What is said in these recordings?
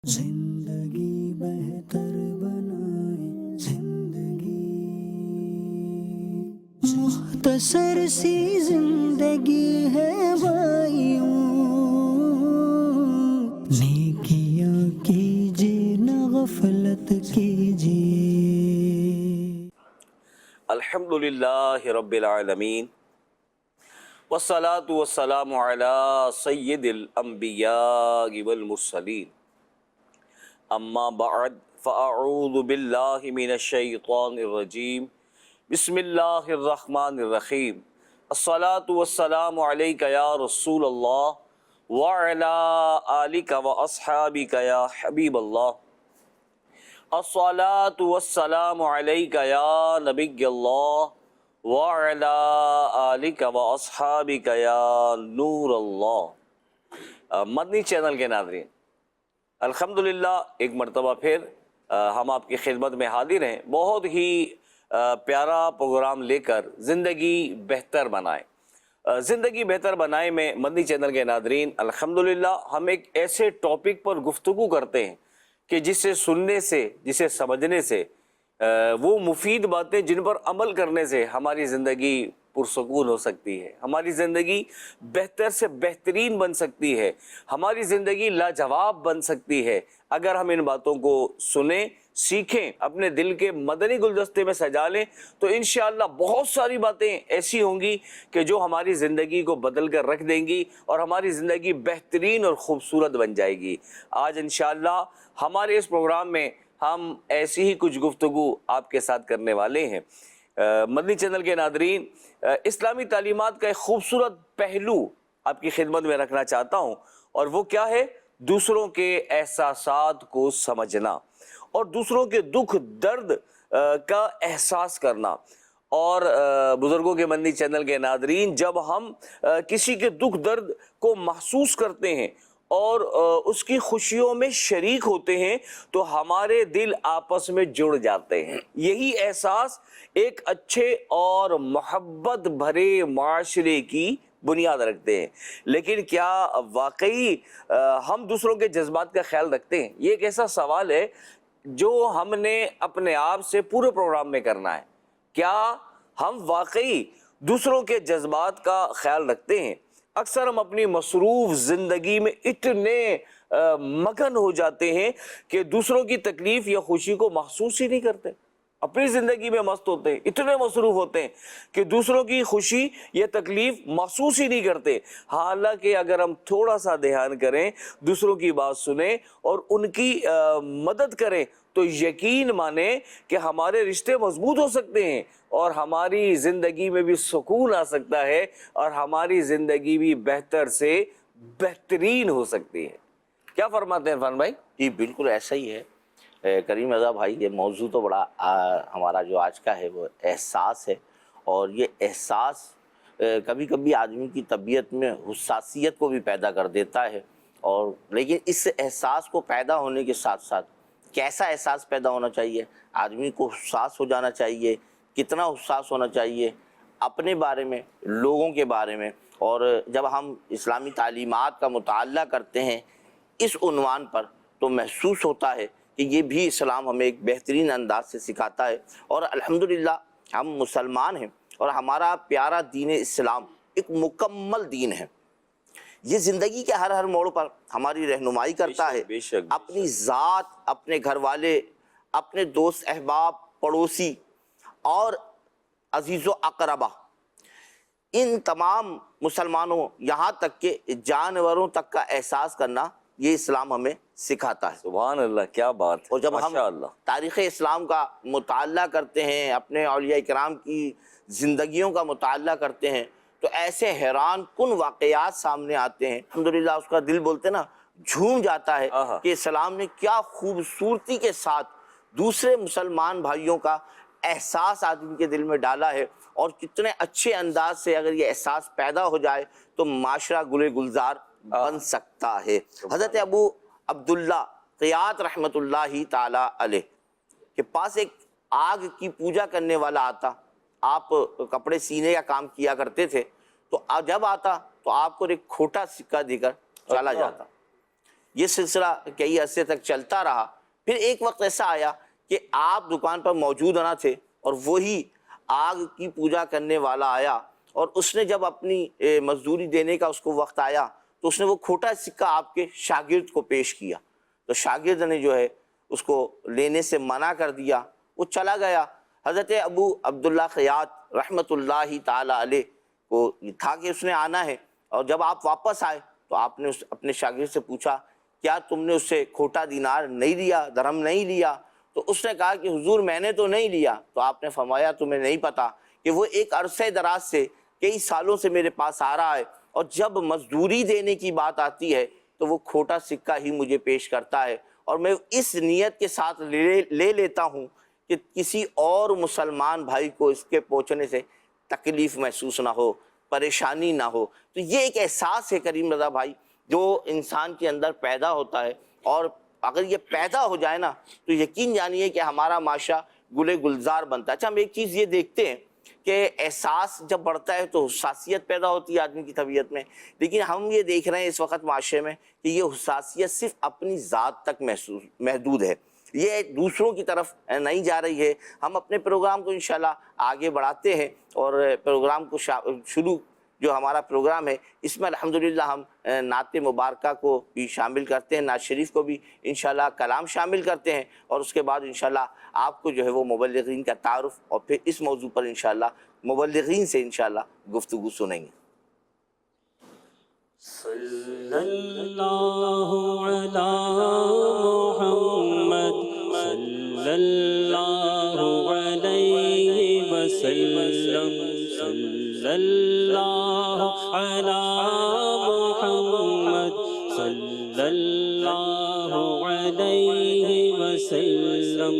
زندگی بہتر بنائے زندگی، مختصر سی زندگی ہے بھائیوں، نیکیاں کیجیے نہ غفلت کیجیے۔ الحمدللہ رب العالمین والصلاة والسلام علی سید الانبیاء والمرسلین، اما بعد فاعوذ باللہ من الشیطان الرجیم، بسم اللہ الرحمن الرحیم۔ الصلاة والسلام علیک یا رسول اللہ وعلی آلک واصحابک یا حبیب اللہ۔ الصلاة والسلام علیک یا نبی اللہ وعلی آلک واصحابک یا نور اللہ۔ مدنی چینل کے ناظرین، الحمدللہ ایک مرتبہ پھر ہم آپ کی خدمت میں حاضر ہیں، بہت ہی پیارا پروگرام لے کر زندگی بہتر بنائیں۔ زندگی بہتر بنائیں میں مدنی چینل کے ناظرین الحمدللہ ہم ایک ایسے ٹاپک پر گفتگو کرتے ہیں کہ جسے سننے سے، جسے سمجھنے سے، وہ مفید باتیں جن پر عمل کرنے سے ہماری زندگی پرسکون ہو سکتی ہے، ہماری زندگی بہتر سے بہترین بن سکتی ہے، ہماری زندگی لاجواب بن سکتی ہے اگر ہم ان باتوں کو سنیں، سیکھیں، اپنے دل کے مدنی گلدستے میں سجا لیں تو انشاءاللہ بہت ساری باتیں ایسی ہوں گی کہ جو ہماری زندگی کو بدل کر رکھ دیں گی اور ہماری زندگی بہترین اور خوبصورت بن جائے گی۔ آج انشاءاللہ ہمارے اس پروگرام میں ہم ایسی ہی کچھ گفتگو آپ کے ساتھ کرنے والے ہیں۔ مدنی چینل کے ناظرین، اسلامی تعلیمات کا ایک خوبصورت پہلو آپ کی خدمت میں رکھنا چاہتا ہوں، اور وہ کیا ہے؟ دوسروں کے احساسات کو سمجھنا اور دوسروں کے دکھ درد کا احساس کرنا۔ اور بزرگوں کے مدنی چینل کے ناظرین، جب ہم کسی کے دکھ درد کو محسوس کرتے ہیں اور اس کی خوشیوں میں شریک ہوتے ہیں تو ہمارے دل آپس میں جڑ جاتے ہیں۔ یہی احساس ایک اچھے اور محبت بھرے معاشرے کی بنیاد رکھتے ہیں۔ لیکن کیا واقعی ہم دوسروں کے جذبات کا خیال رکھتے ہیں؟ یہ ایک ایسا سوال ہے جو ہم نے اپنے آپ سے پورے پروگرام میں کرنا ہے۔ کیا ہم واقعی دوسروں کے جذبات کا خیال رکھتے ہیں؟ اکثر ہم اپنی مصروف زندگی میں اتنے مگن ہو جاتے ہیں کہ دوسروں کی تکلیف یا خوشی کو محسوس ہی نہیں کرتے، اپنی زندگی میں مست ہوتے ہیں، اتنے مصروف ہوتے ہیں کہ دوسروں کی خوشی یا تکلیف محسوس ہی نہیں کرتے۔ حالانکہ اگر ہم تھوڑا سا دھیان کریں، دوسروں کی بات سنیں اور ان کی مدد کریں تو یقین مانیں کہ ہمارے رشتے مضبوط ہو سکتے ہیں اور ہماری زندگی میں بھی سکون آ سکتا ہے اور ہماری زندگی بھی بہتر سے بہترین ہو سکتی ہے۔ کیا فرماتے ہیں عرفان بھائی؟ جی بالکل ایسا ہی ہے کریم رضا بھائی۔ یہ موضوع تو بڑا ہمارا جو آج کا ہے وہ احساس ہے، اور یہ احساس کبھی کبھی آدمی کی طبیعت میں حساسیت کو بھی پیدا کر دیتا ہے، اور لیکن اس احساس کو پیدا ہونے کے ساتھ ساتھ کیسا احساس پیدا ہونا چاہیے؟ آدمی کو حساس ہو جانا چاہیے، کتنا حساس ہونا چاہیے اپنے بارے میں، لوگوں کے بارے میں۔ اور جب ہم اسلامی تعلیمات کا مطالعہ کرتے ہیں اس عنوان پر تو محسوس ہوتا ہے کہ یہ بھی اسلام ہمیں ایک بہترین انداز سے سکھاتا ہے، اور الحمدللہ ہم مسلمان ہیں اور ہمارا پیارا دین اسلام ایک مکمل دین ہے۔ یہ زندگی کے ہر موڑ پر ہماری رہنمائی کرتا ہے۔ بے شک اپنی ذات، اپنے گھر والے، اپنے دوست احباب، پڑوسی اور عزیز و اقربا، ان تمام مسلمانوں یہاں تک کہ جانوروں تک کا احساس کرنا یہ اسلام ہمیں سکھاتا ہے۔ سبحان اللہ، کیا بات ہے! اور جب ہم ماشاءاللہ تاریخ اسلام کا مطالعہ کرتے ہیں، اپنے اولیاء کرام کی زندگیوں کا مطالعہ کرتے ہیں تو ایسے حیران کن واقعات سامنے آتے ہیں، الحمدللہ اس کا دل بولتے نا جھوم جاتا ہے کہ اسلام نے کیا خوبصورتی کے ساتھ دوسرے مسلمان بھائیوں کا احساس آدمی کے دل میں ڈالا ہے، اور کتنے اچھے انداز سے اگر یہ احساس پیدا ہو جائے تو معاشرہ گل گلزار بن سکتا ہے۔ حضرت ابو عبداللہ قیاد رحمت اللہ تعالی علیہ کے پاس ایک آگ کی پوجا کرنے والا آتا۔ آپ کپڑے سینے کا کام کیا کرتے تھے، تو جب آتا تو آپ کو ایک کھوٹا سکہ دے کر چلا جاتا۔ یہ سلسلہ کئی عرصے تک چلتا رہا. پھر ایک وقت ایسا آیا کہ آپ دکان پر موجود نہ تھے اور وہی آگ کی پوجا کرنے والا آیا, اور اس نے جب اپنی مزدوری دینے کا اس کو وقت آیا تو اس نے وہ کھوٹا سکہ آپ کے شاگرد کو پیش کیا. تو شاگرد نے جو ہے اس کو لینے سے منع کر دیا, وہ چلا گیا. حضرت ابو عبداللہ خیاط رحمۃ اللہ تعالی علیہ کو تھا کہ اس نے آنا ہے, اور جب آپ واپس آئے تو آپ نے اپنے شاگرد سے پوچھا کیا تم نے اس سے کھوٹا دینار نہیں لیا, درہم نہیں لیا؟ تو اس نے کہا کہ حضور میں نے تو نہیں لیا. تو آپ نے فرمایا تمہیں نہیں پتا کہ وہ ایک عرصہ دراز سے کئی سالوں سے میرے پاس آ رہا ہے, اور جب مزدوری دینے کی بات آتی ہے تو وہ کھوٹا سکہ ہی مجھے پیش کرتا ہے, اور میں اس نیت کے ساتھ لے لیتا ہوں کہ کسی اور مسلمان بھائی کو اس کے پہنچنے سے تکلیف محسوس نہ ہو, پریشانی نہ ہو. تو یہ ایک احساس ہے کریم رضا بھائی جو انسان کے اندر پیدا ہوتا ہے, اور اگر یہ پیدا ہو جائے نا تو یقین جانیے کہ ہمارا معاشرہ گل گلزار بنتا ہے. اچھا ہم ایک چیز یہ دیکھتے ہیں کہ احساس جب بڑھتا ہے تو حساسیت پیدا ہوتی ہے آدمی کی طبیعت میں, لیکن ہم یہ دیکھ رہے ہیں اس وقت معاشرے میں کہ یہ حساسیت صرف اپنی ذات تک محدود ہے, یہ دوسروں کی طرف نہیں جا رہی ہے. ہم اپنے پروگرام کو انشاءاللہ آگے بڑھاتے ہیں, اور پروگرام کو شروع جو ہمارا پروگرام ہے اس میں الحمدللہ ہم نعت مبارکہ کو بھی شامل کرتے ہیں, نعت شریف کو بھی انشاءاللہ کلام شامل کرتے ہیں, اور اس کے بعد انشاءاللہ آپ کو جو ہے وہ مبلغین کا تعارف, اور پھر اس موضوع پر انشاءاللہ مبلغین سے انشاءاللہ گفتگو سنیں گے. صلی اللہ علی محمد صلی اللہ علیہ وسلم, صلی اللہ علی محمد صلی اللہ علیہ وسلم.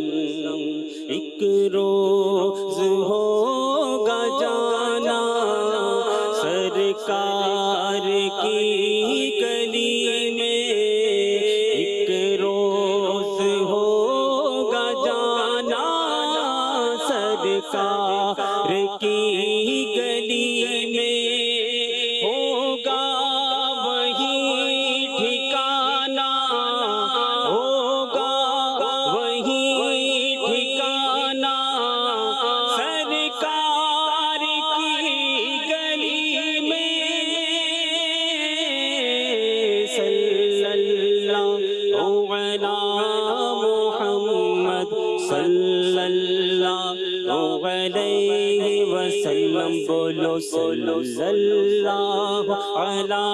ایک روز ہوگا جانا سرکار کی گلی میں, ایک روز ہوگا جانا سرکار کی گلی میں, ہوگا وہی ٹھکانا, ہوگا وہی ٹھکانا سرکار کی گلی میں. صلی اللہ علی محمد صلی اللہ علیہ وسلم. بولو صلی اللہ علی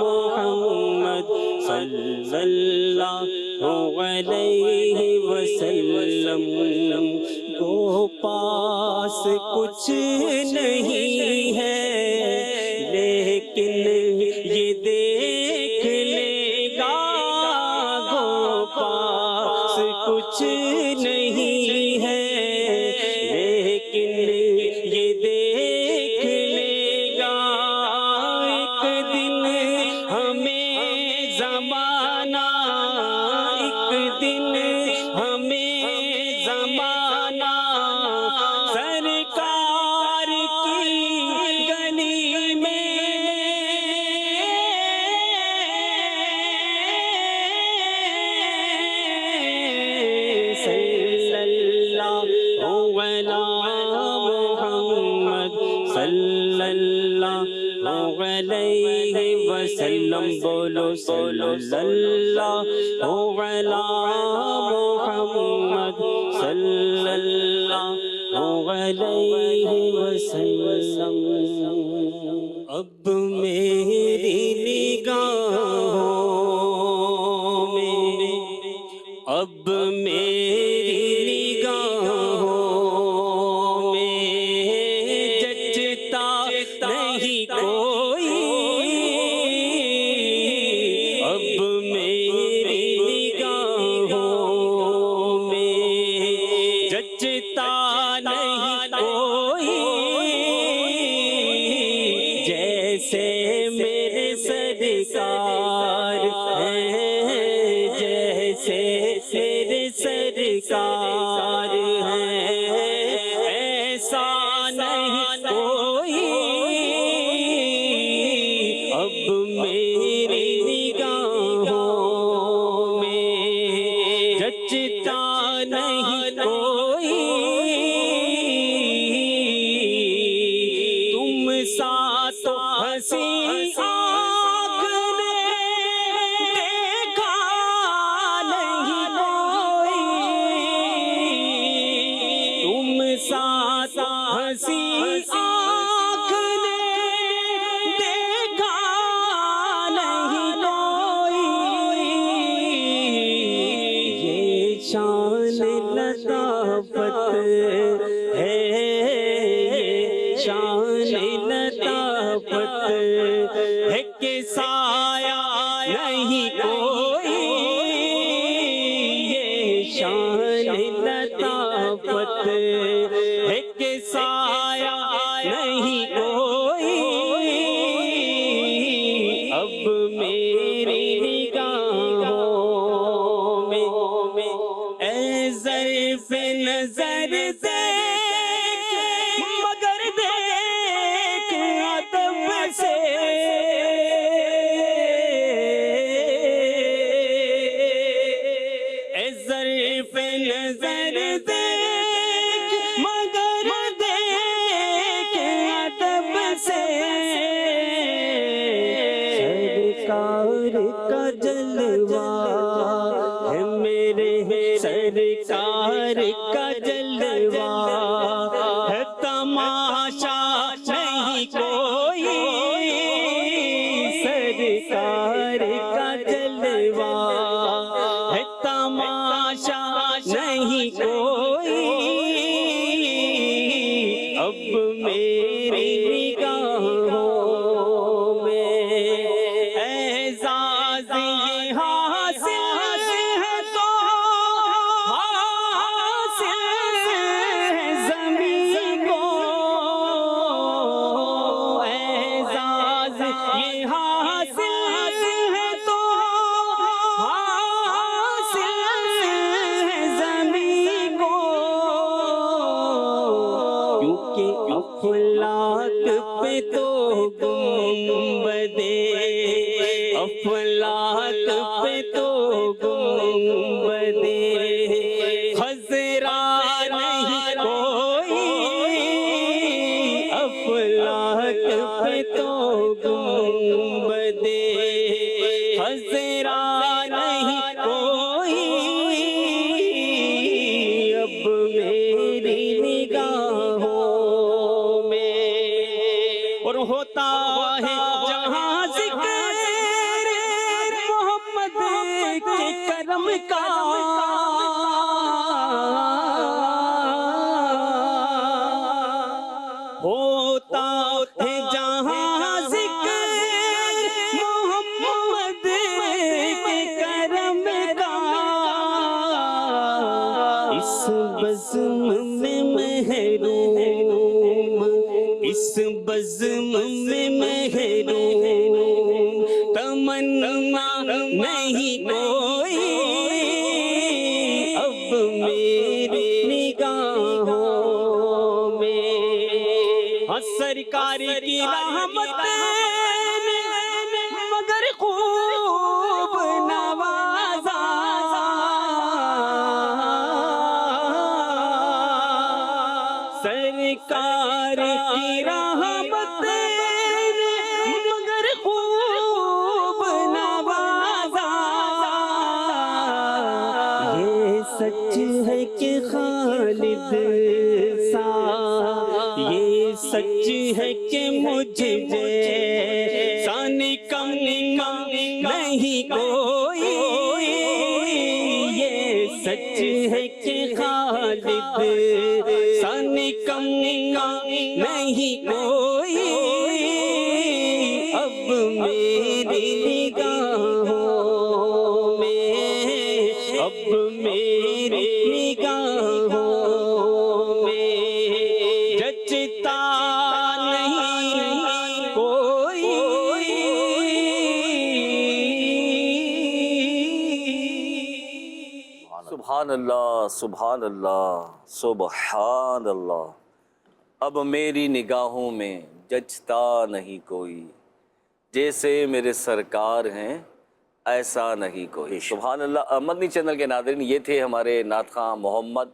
محمد صلی اللہ علیہ وسلم. کو پاس کچھ نہیں ہے لیکن یہ دیکھ لے گا, گو پاس کچھ نہیں ہے لیکن یہ دیکھ لے گا. ایک دن ہمیں زمانہ, ایک دن ہمیں زمانہ سرکار کی گلی میں. صلی اللہ علی محمد صلی اللہ علیہ وسلم. بولو صلی اللہ علی محمد صلی اللہ علیہ وسلم. اب میری نگاہوں میں, اب میری نگاہوں میں جچتا نہیں کوئی, اب میری نگاہوں میں جچتا نہیں کوئی. جیسے میرے سرکار ہیں, جیسے میرے سرکار ہیں, ایسا نہیں کوئی. اب میری نگاہوں جچتا نہیں کوئی تم سا تو ہنسی آنکھ نے دیکھا نہیں کوئی تم سا تو ہنسی آنکھ نے دیکھا نہیں کوئی یہ شان لطافت ہے شان لطافت ہے کہ سایہ نہیں کوئی یہ شان لطافت ہے کہ سایہ نہیں کوئی اب میری نگاہوں میں اے ظرف نظر دیکھ مگر دیکھ ادب سے اے ظرف نظر دیکھ مگر دیکھ ادب سے سرکار کا جلوہ ہے میرے سرکار کا جلوہ ہے تماشا نہیں کوئی سرکار کا جلوہ ہے تماشا نہیں کوئی اب میری نگاہوں میں اعزاز یہ حاصل ہے تو حاصل ہے زمین کو اعزاز یہ حاصل ہے تو حاصل ہے زمین کو کیونکہ افلاک پہ تو گنبدے افلاک پہ تو گنبدے خضرا نہیں کوئی افلاک پہ تو گنبدے خضرا نہیں کوئی اب میری نگاہوں میں اور ہوتا ہے جہاں ذکر محمد کے کرم کا ہوتا ہے جہاں ذکر محمد کے کرم کا اس بزم میں محروم اس بزم میں محروم تمنا نہیں کوئی اب میری نگاہوں میں سرکار کی رحمت نے مگر خوب نوازا سرکار کی رحمت نے مگر خوب نوازا یہ سچ ہے کہ خالد سا یہ سچ ہے کہ مجھ جیسا کم نہیں کوئی یہ سچ ہے کہ خالد سا کم نہیں کوئی اب میری نگاہوں میں اب میری نگاہوں میں جچتا نہیں کوئی سبحان اللہ سبحان اللہ سبحان اللہ. اب میری نگاہوں میں جچتا نہیں کوئی، جیسے میرے سرکار ہیں ایسا نہیں کوئی. سبحان اللہ. مدنی چینل کے ناظرین، یہ تھے ہمارے نعت خواں محمد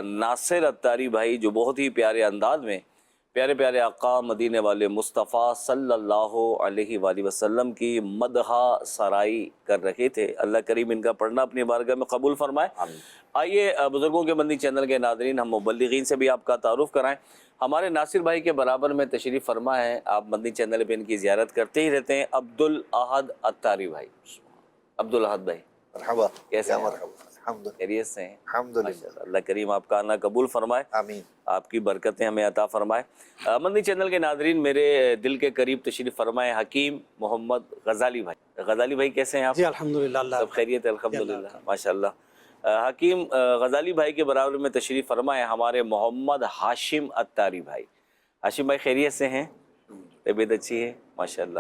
ناصر اتاری بھائی، جو بہت ہی پیارے انداز میں پیارے پیارے آقا مدینے والے مصطفیٰ صلی اللہ علیہ وآلہ وسلم کی مدح سرائی کر رہے تھے. اللہ کریم ان کا پڑھنا اپنی بارگاہ میں قبول فرمائے. آئیے بزرگوں کے مدنی چینل کے ناظرین، ہم مبلغین سے بھی آپ کا تعارف کرائیں. ہمارے ناصر بھائی کے برابر میں تشریف فرما ہے، آپ مدنی چینل پہ ان کی زیارت کرتے ہی رہتے ہیں، عبدالاحد اتاری بھائی. عبدالاحد بھائی مرحبا. کیسے یا ہیں؟ مرحبا. الحمد للہ. خیریت سے ہیں؟ الحمد ماشاء للہ. اللہ. اللہ کریم آپ کا آنا قبول فرمائے، آمین. آپ کی برکتیں ہمیں عطا فرمائے. مدنی چینل کے ناظرین، میرے دل کے قریب تشریف فرمائے حکیم محمد غزالی بھائی. غزالی بھائی کیسے ہیں آپ؟ جی الحمدللہ. اللہ سب خیریت ہے الحمدللہ ماشاءاللہ. حکیم غزالی بھائی کے برابر میں تشریف فرمائے ہمارے محمد ہاشم اتاری بھائی. ہاشم بھائی خیریت سے ہیں؟ طبیعت اچھی ہے ماشاءاللہ.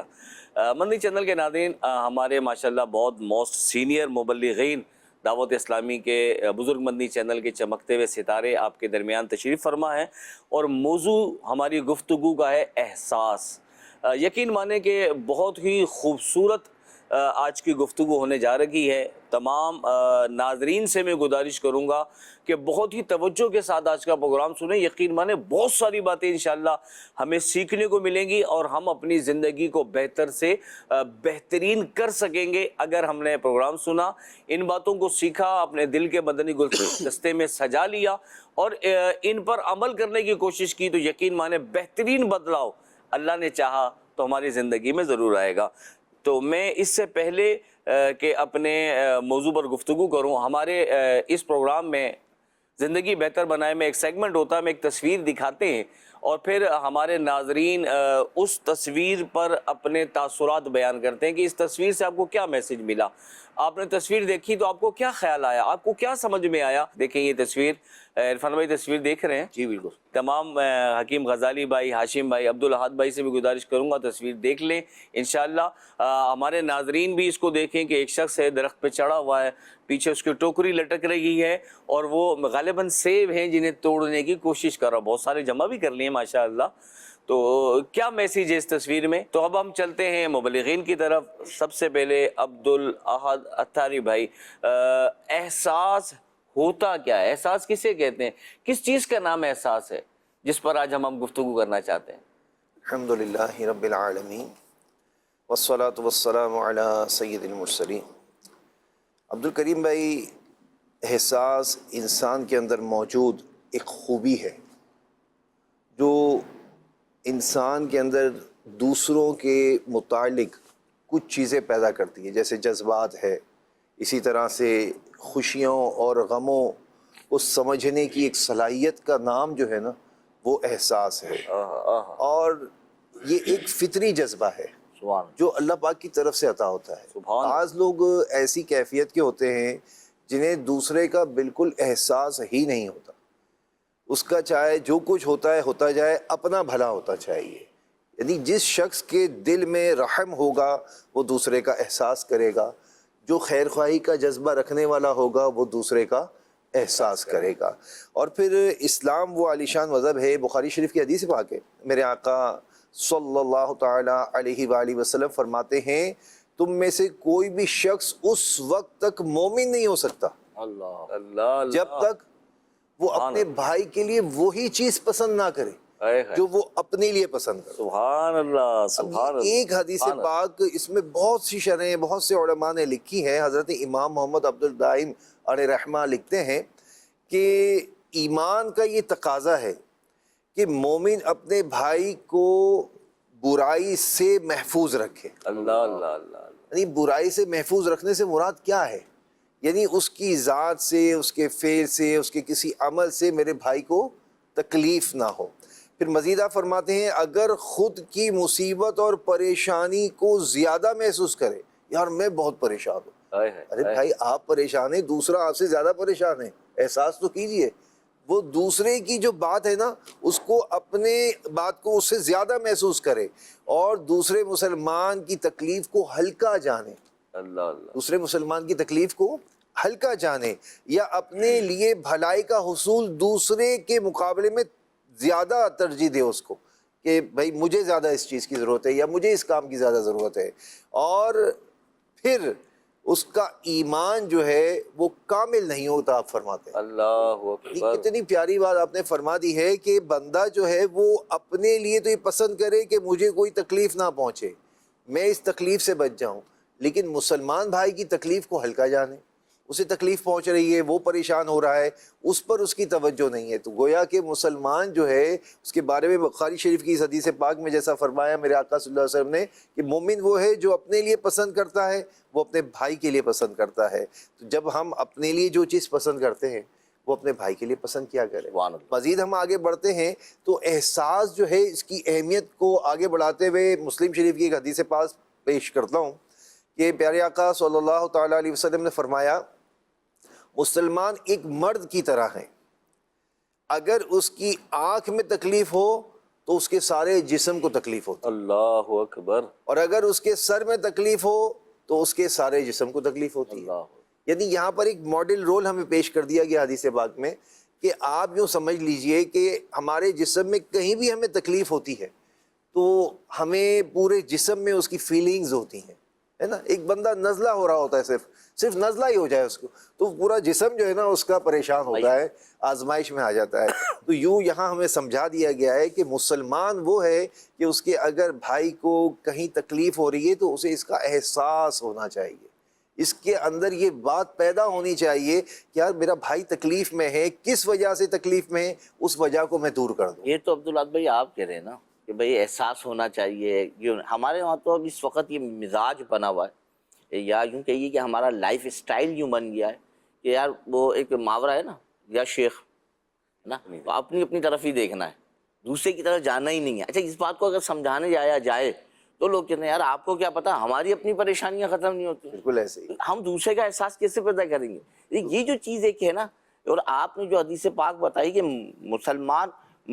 مدنی چینل کے ناظرین، ہمارے ماشاءاللہ بہت موسٹ سینئر مبلغین دعوت اسلامی کے بزرگ مدنی چینل کے چمکتے ہوئے ستارے آپ کے درمیان تشریف فرما ہے، اور موضوع ہماری گفتگو کا ہے احساس. یقین مانیں کہ بہت ہی خوبصورت آج کی گفتگو ہونے جا رہی ہے. تمام ناظرین سے میں گزارش کروں گا کہ بہت ہی توجہ کے ساتھ آج کا پروگرام سنیں. یقین مانیں بہت ساری باتیں انشاءاللہ ہمیں سیکھنے کو ملیں گی، اور ہم اپنی زندگی کو بہتر سے بہترین کر سکیں گے اگر ہم نے پروگرام سنا، ان باتوں کو سیکھا، اپنے دل کے مدنی گلدستے میں سجا لیا اور ان پر عمل کرنے کی کوشش کی، تو یقین مانیں بہترین بدلاؤ اللہ نے چاہا تو ہماری زندگی میں ضرور آئے گا. تو میں اس سے پہلے کہ اپنے موضوع پر گفتگو کروں، ہمارے اس پروگرام میں زندگی بہتر بنائے میں ایک سیگمنٹ ہوتا ہے، ہم ایک تصویر دکھاتے ہیں اور پھر ہمارے ناظرین اس تصویر پر اپنے تاثرات بیان کرتے ہیں کہ اس تصویر سے آپ کو کیا میسج ملا، آپ نے تصویر دیکھی تو آپ کو کیا خیال آیا، آپ کو کیا سمجھ میں آیا. دیکھیں یہ تصویر، عرفان بھائی تصویر دیکھ رہے ہیں؟ جی بالکل. تمام حکیم غزالی بھائی، ہاشم بھائی، عبدالاحد بھائی سے بھی گزارش کروں گا تصویر دیکھ لیں انشاءاللہ. ہمارے ناظرین بھی اس کو دیکھیں کہ ایک شخص ہے درخت پہ چڑھا ہوا ہے، پیچھے اس کی ٹوکری لٹک رہی ہے اور وہ غالباً سیب ہیں جنہیں توڑنے کی کوشش کر رہا. بہت سارے جمع بھی کر لیے ماشاءاللہ. تو کیا میسیج ہے اس تصویر میں؟ تو اب ہم چلتے ہیں مبلغین کی طرف. سب سے پہلے عبدالاحد اتاری بھائی، احساس ہوتا کیا ہے؟ احساس کسے کہتے ہیں؟ کس چیز کا نام احساس ہے جس پر آج ہم گفتگو کرنا چاہتے ہیں؟ الحمد للہ رب العالمین والصلاة والسلام علی سید المرسلین. عبدالکریم بھائی، احساس انسان کے اندر موجود ایک خوبی ہے جو انسان کے اندر دوسروں کے متعلق کچھ چیزیں پیدا کرتی ہے، جیسے جذبات ہے، اسی طرح سے خوشیوں اور غموں کو سمجھنے کی ایک صلاحیت کا نام جو ہے نا وہ احساس ہے. اور یہ ایک فطری جذبہ ہے سبحان جو اللہ پاک کی طرف سے عطا ہوتا ہے. سبحان بعض لوگ ایسی کیفیت کے ہوتے ہیں جنہیں دوسرے کا بالکل احساس ہی نہیں ہوتا، اس کا چاہے جو کچھ ہوتا ہے ہوتا جائے، اپنا بھلا ہوتا چاہیے. یعنی جس شخص کے دل میں رحم ہوگا وہ دوسرے کا احساس کرے گا، جو خیر خواہی کا جذبہ رکھنے والا ہوگا وہ دوسرے کا احساس کرے گا. اور پھر اسلام وہ عالیشان مذہب ہے. بخاری شریف کی حدیث پاک ہے، میرے آقا صلی اللہ تعالی علیہ وآلہ وسلم فرماتے ہیں تم میں سے کوئی بھی شخص اس وقت تک مومن نہیں ہو سکتا اللہ. اللہ جب تک وہ اپنے بھائی کے لیے وہی چیز پسند نہ کرے جو وہ اپنے لیے پسند کرے. سبحان اللہ سبحان اللہ. ایک حدیث پاک، اس میں بہت سی شرحیں بہت سے علماء نے لکھی ہیں. حضرت امام محمد عبد الدائم علیہ رحمہ لکھتے ہیں کہ ایمان کا یہ تقاضا ہے کہ مومن اپنے بھائی کو برائی سے محفوظ رکھے. اللہ اللہ اللہ. یعنی برائی سے محفوظ رکھنے سے مراد کیا ہے؟ یعنی اس کی ذات سے، اس کے فعل سے، اس کے کسی عمل سے میرے بھائی کو تکلیف نہ ہو. پھر مزید آپ فرماتے ہیں اگر خود کی مصیبت اور پریشانی کو زیادہ محسوس کرے، یار میں بہت پریشان ہوں، ارے بھائی آپ پریشان ہیں، دوسرا آپ سے زیادہ پریشان ہے، احساس تو کیجئے. وہ دوسرے کی جو بات ہے نا اس کو، اپنے بات کو اس سے زیادہ محسوس کرے اور دوسرے مسلمان کی تکلیف کو ہلکا جانے. اللہ اللہ. دوسرے مسلمان کی تکلیف کو ہلکا جانے، یا اپنے لیے بھلائی کا حصول دوسرے کے مقابلے میں زیادہ ترجیح دے اس کو کہ بھائی مجھے زیادہ اس چیز کی ضرورت ہے یا مجھے اس کام کی زیادہ ضرورت ہے. اور پھر اس کا ایمان جو ہے وہ کامل نہیں ہوتا، آپ فرماتے ہیں۔ اللہ یہ اکبر، کتنی پیاری بات آپ نے فرما دی ہے کہ بندہ جو ہے وہ اپنے لیے تو یہ پسند کرے کہ مجھے کوئی تکلیف نہ پہنچے، میں اس تکلیف سے بچ جاؤں، لیکن مسلمان بھائی کی تکلیف کو ہلکا جانے، اسے تکلیف پہنچ رہی ہے، وہ پریشان ہو رہا ہے، اس پر اس کی توجہ نہیں ہے۔ تو گویا کہ مسلمان جو ہے اس کے بارے میں بخاری شریف کی اس حدیث پاک میں جیسا فرمایا میرے آقا صلی اللہ علیہ وسلم نے کہ مومن وہ ہے جو اپنے لیے پسند کرتا ہے وہ اپنے بھائی کے لیے پسند کرتا ہے۔ تو جب ہم اپنے لیے جو چیز پسند کرتے ہیں وہ اپنے بھائی کے لیے پسند کیا کریں۔ سبحان اللہ۔ مزید ہم آگے بڑھتے ہیں تو احساس جو ہے اس کی اہمیت کو آگے بڑھاتے ہوئے مسلم شریف کی ایک حدیث پاک پیش کرتا ہوں کہ پیارے آقا صلی اللہ تعالیٰ علیہ وسلم نے فرمایا مسلمان ایک مرد کی طرح ہے، اگر اس کی آنکھ میں تکلیف ہو تو اس کے سارے جسم کو تکلیف ہوتی، اللہ اکبر، اور اگر اس کے سر میں تکلیف ہو تو اس کے سارے جسم کو تکلیف ہوتی ہے۔ اللہ یعنی یہاں پر ایک ماڈل رول ہمیں پیش کر دیا گیا حدیث پاک میں کہ آپ یوں سمجھ لیجئے کہ ہمارے جسم میں کہیں بھی ہمیں تکلیف ہوتی ہے تو ہمیں پورے جسم میں اس کی فیلنگز ہوتی ہیں، ہے نا۔ ایک بندہ نزلہ ہو رہا ہوتا ہے، صرف نزلہ ہی ہو جائے اس کو تو پورا جسم جو ہے نا اس کا پریشان ہوتا ہے، آزمائش میں آ جاتا ہے۔ تو یوں یہاں ہمیں سمجھا دیا گیا ہے کہ مسلمان وہ ہے کہ اس کے اگر بھائی کو کہیں تکلیف ہو رہی ہے تو اسے اس کا احساس ہونا چاہیے، اس کے اندر یہ بات پیدا ہونی چاہیے کہ یار میرا بھائی تکلیف میں ہے، کس وجہ سے تکلیف میں ہے، اس وجہ کو میں دور کر دوں۔ یہ تو عبدالعاد بھائی آپ کہہ رہے ہیں نا کہ بھئی احساس ہونا چاہیے۔ ہمارے وہاں تو اب اس وقت یہ مزاج بنا ہوا ہے، یا یوں کہیے کہ ہمارا لائف اسٹائل یوں بن گیا ہے کہ یار وہ ایک محاورہ ہے نا، یا شیخ ہے نا، تو اپنی اپنی طرف ہی دیکھنا ہے، دوسرے کی طرف جانا ہی نہیں ہے۔ اچھا اس بات کو اگر سمجھانے جائے تو لوگ کہتے ہیں یار آپ کو کیا پتا، ہماری اپنی پریشانیاں ختم نہیں ہوتی، بالکل ایسے ہی۔ ہم دوسرے کا احساس کیسے پیدا کریں گے؟ یہ جو چیز ایک ہے نا، اور آپ نے جو حدیث پاک بتائی کہ مسلمان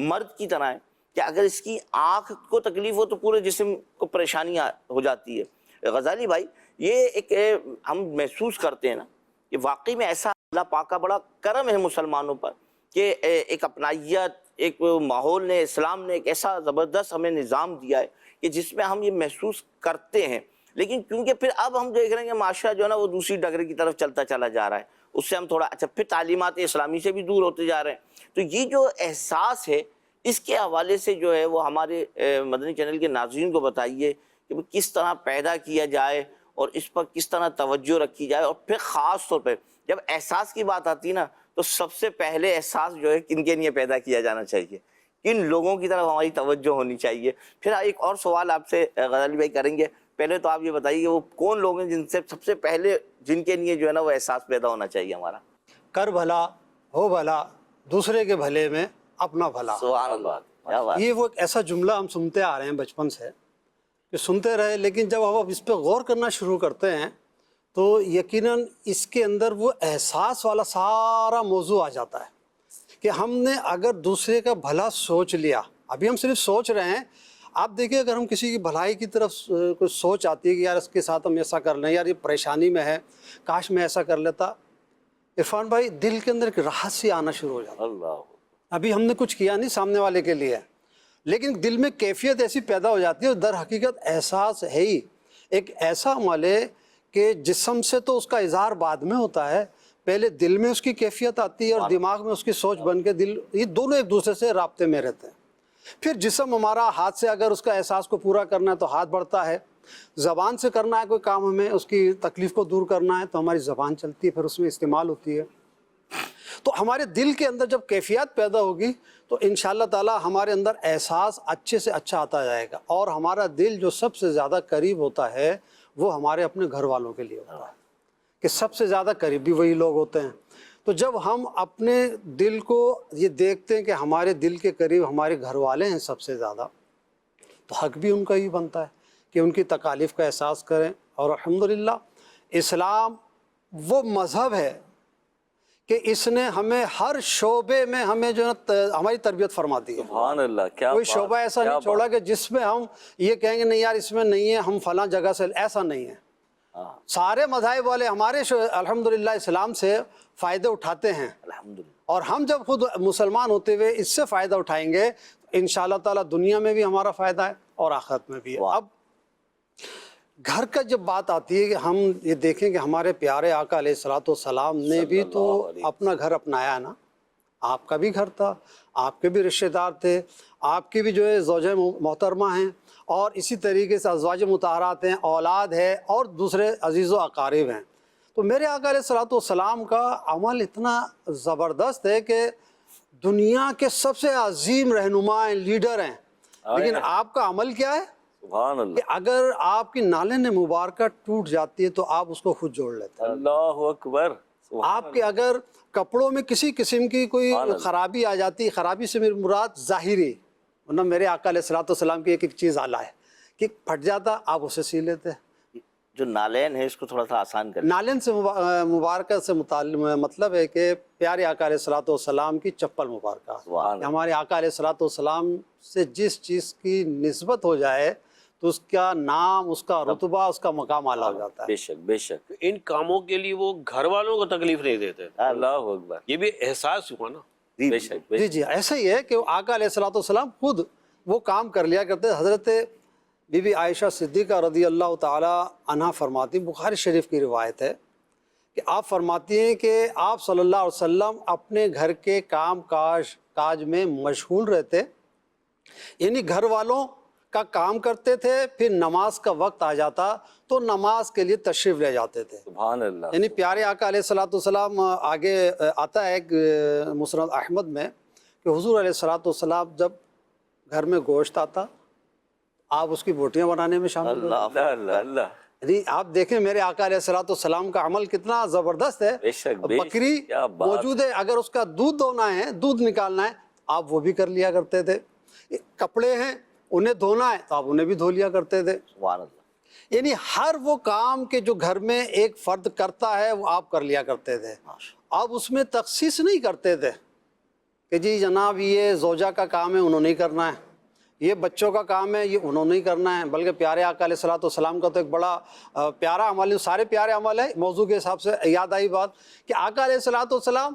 مرد کی طرح ہے کہ اگر اس کی آنکھ کو تکلیف ہو تو پورے جسم کو پریشانی ہو جاتی ہے۔ غزالی بھائی یہ ایک ہم محسوس کرتے ہیں نا کہ واقعی میں ایسا اللہ پاک کا بڑا کرم ہے مسلمانوں پر کہ ایک اپنائیت، ایک ماحول نے، اسلام نے ایک ایسا زبردست ہمیں نظام دیا ہے کہ جس میں ہم یہ محسوس کرتے ہیں۔ لیکن کیونکہ پھر اب ہم دیکھ رہے ہیں کہ معاشرہ جو ہے نا وہ دوسری ڈگر کی طرف چلتا چلا جا رہا ہے، اس سے ہم تھوڑا پھر تعلیمات اسلامی سے بھی دور ہوتے جا رہے ہیں۔ تو یہ جو احساس ہے اس کے حوالے سے جو ہے وہ ہمارے مدنی چینل کے ناظرین کو بتائیے کہ کس طرح پیدا کیا جائے اور اس پر کس طرح توجہ رکھی جائے، اور پھر خاص طور پہ جب احساس کی بات آتی ہے نا تو سب سے پہلے احساس جو ہے کن کے لیے پیدا کیا جانا چاہیے، کن لوگوں کی طرف ہماری توجہ ہونی چاہیے۔ پھر ایک اور سوال آپ سے غزالی بھائی کریں گے، پہلے تو آپ یہ بتائیے کہ وہ کون لوگ ہیں جن سے سب سے پہلے جن کے لیے جو ہے نا وہ احساس پیدا ہونا چاہیے ہمارا؟ کر بھلا ہو بھلا دوسرے کے بھلے میں اپنا بھلا۔ سبحان اللہ، کیا بات۔ یہ وہ ایک ایسا جملہ ہم سنتے آ رہے ہیں بچپن سے کہ سنتے رہے، لیکن جب ہم اب اس پہ غور کرنا شروع کرتے ہیں تو یقیناً اس کے اندر وہ احساس والا سارا موضوع آ جاتا ہے کہ ہم نے اگر دوسرے کا بھلا سوچ لیا، ابھی ہم صرف سوچ رہے ہیں، آپ دیکھیں اگر ہم کسی کی بھلائی کی طرف کوئی سوچ آتی ہے کہ یار اس کے ساتھ ہم ایسا کر لیں، یار یہ پریشانی میں ہے، کاش میں ایسا کر لیتا، عرفان بھائی دل کے اندر ایک راحت سی آنا شروع ہو جاتا ہے۔ اللہ، ابھی ہم نے کچھ کیا نہیں سامنے والے کے لیے، لیکن دل میں کیفیت ایسی پیدا ہو جاتی ہے، در حقیقت احساس ہے ہی ایک ایسا عمل ہے کہ جسم سے تو اس کا اظہار بعد میں ہوتا ہے، پہلے دل میں اس کی کیفیت آتی ہے اور دماغ میں اس کی سوچ بن کے دل، یہ دونوں ایک دوسرے سے رابطے میں رہتے ہیں۔ پھر جسم ہمارا ہاتھ سے اگر اس کا احساس کو پورا کرنا ہے تو ہاتھ بڑھتا ہے، زبان سے کرنا ہے کوئی کام ہمیں اس کی تکلیف کو دور کرنا ہے تو ہماری زبان چلتی ہے، پھر اس میں استعمال ہوتی ہے۔ تو ہمارے دل کے اندر جب کیفیت پیدا ہوگی تو انشاءاللہ تعالی ہمارے اندر احساس اچھے سے اچھا آتا جائے گا، اور ہمارا دل جو سب سے زیادہ قریب ہوتا ہے وہ ہمارے اپنے گھر والوں کے لیے ہوتا ہے کہ سب سے زیادہ قریب بھی وہی لوگ ہوتے ہیں۔ تو جب ہم اپنے دل کو یہ دیکھتے ہیں کہ ہمارے دل کے قریب ہمارے گھر والے ہیں سب سے زیادہ، تو حق بھی ان کا ہی بنتا ہے کہ ان کی تکالیف کا احساس کریں۔ اور الحمدللہ اسلام وہ مذہب ہے کہ اس نے ہمیں ہر شعبے میں ہمیں جو ہے ہماری تربیت فرما دی ہے۔ سبحان اللہ، کیا کوئی بات، شعبہ ایسا کیا نہیں چھوڑا کہ جس میں ہم یہ کہیں گے نہیں یار اس میں نہیں ہے، ہم فلاں جگہ سے، ایسا نہیں ہے۔ سارے مذاہب والے ہمارے الحمدللہ اسلام سے فائدے اٹھاتے ہیں، الحمدللہ۔ اور ہم جب خود مسلمان ہوتے ہوئے اس سے فائدہ اٹھائیں گے تو انشاءاللہ تعالی دنیا میں بھی ہمارا فائدہ ہے اور آخرت میں بھی ہے۔ اب گھر کا جب بات آتی ہے کہ ہم یہ دیکھیں کہ ہمارے پیارے آقا علیہ الصلوۃ والسلام نے بھی تو اپنا گھر اپنایا نا. آپ کا بھی گھر تھا, آپ کے بھی رشتہ دار تھے, آپ کی بھی جو ہے زوجہ محترمہ ہیں, اور اسی طریقے سے ازواج مطہرات ہیں, اولاد ہے, اور دوسرے عزیز و اقارب ہیں. تو میرے آقا علیہ الصلوۃ والسلام کا عمل اتنا زبردست ہے کہ دنیا کے سب سے عظیم رہنما ہیں, لیڈر ہیں, لیکن آپ کا عمل کیا ہے سبحان اللہ, کہ اگر آپ کی نالن مبارکہ ٹوٹ جاتی ہے تو آپ اس کو خود جوڑ لیتے ہیں. اللہ اکبر. آپ کے اگر کپڑوں میں کسی قسم کی کوئی خرابی آ جاتی, خرابی سے میری مراد ظاہری, ورنہ میرے آقا علیہ الصلوۃ والسلام کی ایک ایک چیز اعلیٰ ہے کہ پھٹ جاتا آپ اسے سی لیتے. جو نالین ہے اس کو تھوڑا سا آسان کر. نالن سے مبارکہ سے مطلب ہے کہ پیارے آقا علیہ الصلوۃ والسلام کی چپل مبارکہ. ہمارے آقا علیہ الصلوۃ والسلام سے جس چیز کی نسبت ہو جائے تو اس کا نام, اس کا رتبہ, اس کا مقام اعلیٰ ہو جاتا ہے. بے شک بے شک. ان کاموں کے لیے وہ گھر والوں کو تکلیف نہیں دیتے. اللہ اکبر. یہ بھی احساس ہوا نا. بے شک. جی جی ایسا ہی ہے کہ آقا علیہ الصلوۃ والسلام خود وہ کام کر لیا کرتے. حضرت بی بی عائشہ صدیقہ رضی اللہ تعالی عنہا فرماتی, بخاری شریف کی روایت ہے کہ آپ فرماتی ہیں کہ آپ صلی اللہ علیہ وسلم اپنے گھر کے کام کاج میں مشغول رہتے, یعنی گھر والوں کا کام کرتے تھے, پھر نماز کا وقت آ جاتا تو نماز کے لیے تشریف لے جاتے تھے. سبحان اللہ. یعنی پیارے آقا علیہ الصلوۃ والسلام, آگے آتا ہے ایک مسند احمد میں کہ حضور علیہ الصلوۃ والسلام جب گھر میں گوشت آتا آپ اس کی بوٹیاں بنانے میں شامل ہوتے. اللہ اللہ اللہ. یعنی آپ دیکھیں میرے آقا علیہ الصلوۃ والسلام کا عمل کتنا زبردست ہے. بے شک بے شک. بکری کیا بات. موجود ہے, اگر اس کا دودھ دھونا ہے, دودھ نکالنا ہے, آپ وہ بھی کر لیا کرتے تھے. کپڑے ہیں انہیں دھونا ہے تو آپ انہیں بھی دھو لیا کرتے تھے. سبحان اللہ. یعنی ہر وہ کام کے جو گھر میں ایک فرد کرتا ہے وہ آپ کر لیا کرتے تھے. آپ اس میں تخصیص نہیں کرتے تھے کہ جی جناب یہ زوجہ کا کام ہے انہوں نے کرنا ہے, یہ بچوں کا کام ہے یہ انہوں نے کرنا ہے. بلکہ پیارے آقا علیہ الصلوۃ والسلام کا تو ایک بڑا پیارا عمل ہے, سارے پیارے عمل ہے. موضوع کے حساب سے یاد آئی بات کہ آقا علیہ الصلوۃ والسلام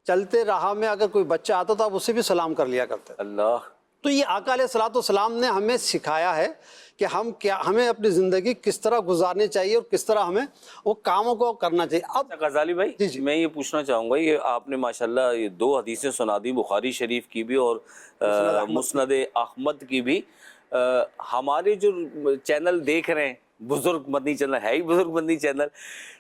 چلتے راہ میں اگر کوئی بچہ آتا تو آپ اسے بھی سلام کر لیا کرتے. اللہ. تو یہ آقا علیہ الصلوۃ والسلام نے ہمیں سکھایا ہے کہ ہمیں اپنی زندگی کس طرح گزارنی چاہیے اور کس طرح ہمیں وہ کاموں کو کرنا چاہیے. اب غزالی بھائی, جی. میں یہ پوچھنا چاہوں گا, یہ آپ نے ماشاءاللہ یہ 2 حدیثیں سنا دی, بخاری شریف کی بھی اور مسند احمد کی بھی. ہمارے جو چینل دیکھ رہے ہیں, بزرگ مدنی چینل ہے ہی بزرگ مدنی چینل,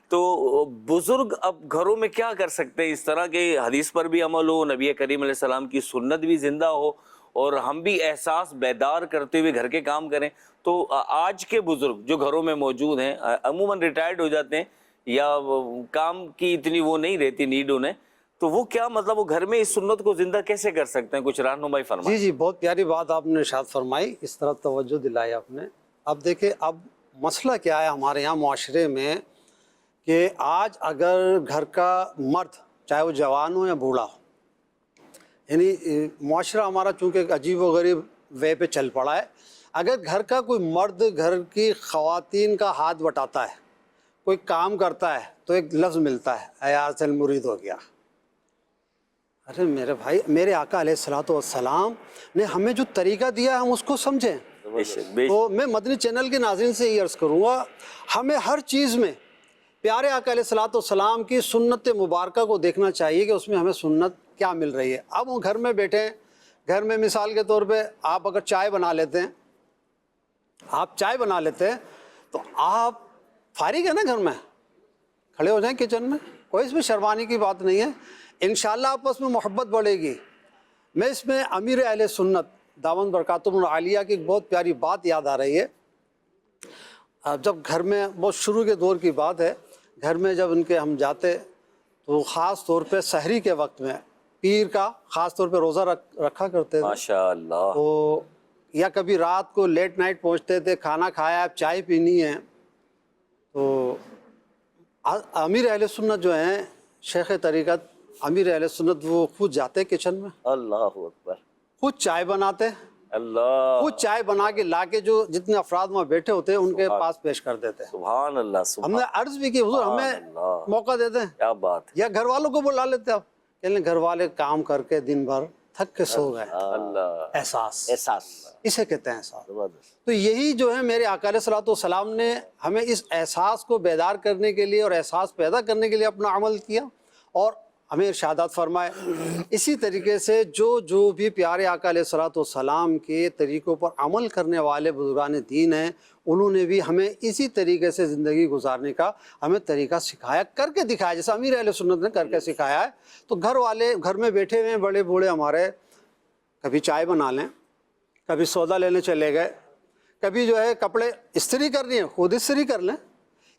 تو بزرگ اب گھروں میں کیا کر سکتے ہیں اس طرح کے حدیث پر بھی عمل ہو, نبی کریم علیہ السلام کی سنت بھی زندہ ہو, اور ہم بھی احساس بیدار کرتے ہوئے گھر کے کام کریں. تو آج کے بزرگ جو گھروں میں موجود ہیں عموماً ریٹائرڈ ہو جاتے ہیں یا کام کی اتنی وہ نہیں رہتی نیڈ انہیں, تو وہ کیا مطلب وہ گھر میں اس سنت کو زندہ کیسے کر سکتے ہیں؟ کچھ رہنمائی فرمائیں. جی بہت پیاری بات آپ نے ارشاد فرمائی, اس طرح توجہ دلائی آپ نے. اب دیکھیں اب مسئلہ کیا ہے ہمارے یہاں معاشرے میں کہ آج اگر گھر کا مرد چاہے وہ جوان ہو یا بوڑھا ہو, یعنی معاشرہ ہمارا چونکہ ایک عجیب و غریب وے پہ چل پڑا ہے. اگر گھر کا کوئی مرد گھر کی خواتین کا ہاتھ بٹاتا ہے, کوئی کام کرتا ہے, تو ایک لفظ ملتا ہے ایاز المرید ہو گیا. ارے میرے بھائی, میرے آقا علیہ الصلوۃ والسلام نے ہمیں جو طریقہ دیا ہے ہم اس کو سمجھیں. تو میں مدنی چینل کے ناظرین سے یہ عرض کروں گا, ہمیں ہر چیز میں پیارے آقا علیہ الصلوۃ والسلام کی سنت مبارکہ کو دیکھنا چاہیے کہ اس میں ہمیں سنت کیا مل رہی ہے. اب وہ گھر میں بیٹھے ہیں, گھر میں مثال کے طور پہ آپ اگر چائے بنا لیتے ہیں, تو آپ فارغ ہیں نا گھر میں, کھڑے ہو جائیں کچن میں, کوئی اس میں شرمانے کی بات نہیں ہے. انشاءاللہ آپس میں محبت بڑھے گی. میں اس میں امیر اہل سنت دامن برکاتہم العالیہ کی ایک بہت پیاری بات یاد آ رہی ہے. جب گھر میں بہت شروع کے دور کی بات ہے, گھر میں جب ان کے ہم جاتے تو خاص طور پہ سحری کے وقت میں پیر کا خاص طور پہ روزہ رکھا کرتے تھے ماشاءاللہ. تو یا کبھی رات کو لیٹ نائٹ پہنچتے تھے, کھانا کھایا اب چائے پینی ہے, تو امیر اہل سنت جو ہیں شیخ طریقت امیر اہل سنت وہ خود جاتے کچن میں, اللہ اکبر, خود چائے بناتے, اللہ, خود چائے بنا کے لا کے جو جتنے افراد وہاں بیٹھے ہوتے ہیں ان کے پاس پیش کر دیتے. سبحان اللہ. ہم نے عرض بھی کی حضور ہمیں موقع دیتے ہیں, کیا بات ہے. یا گھر والوں کو بلا لیتے آپ, کہ گھر والے کام کر کے دن بھر تھک کے سو گئے. اللہ احساس، احساس. اسے کہتے ہیں احساس. زبردست. تو یہی جو ہے میرے آقا علیہ الصلوۃ والسلام نے ہمیں اس احساس کو بیدار کرنے کے لیے اور احساس پیدا کرنے کے لیے اپنا عمل کیا اور ہمیں ارشادات فرمائے. اسی طریقے سے جو بھی پیارے آقا علیہ الصلوۃ والسلام کے طریقوں پر عمل کرنے والے بزرگان دین ہیں، انہوں نے بھی ہمیں اسی طریقے سے زندگی گزارنے کا ہمیں طریقہ سکھایا، کر کے دکھایا. جیسے امیر اہل سنت نے کر کے سکھایا ہے. تو گھر میں بیٹھے ہوئے ہیں بڑے بوڑھے ہمارے، کبھی چائے بنا لیں، کبھی سودا لینے چلے گئے، کبھی جو ہے کپڑے استری کرنی ہے خود استری کر لیں.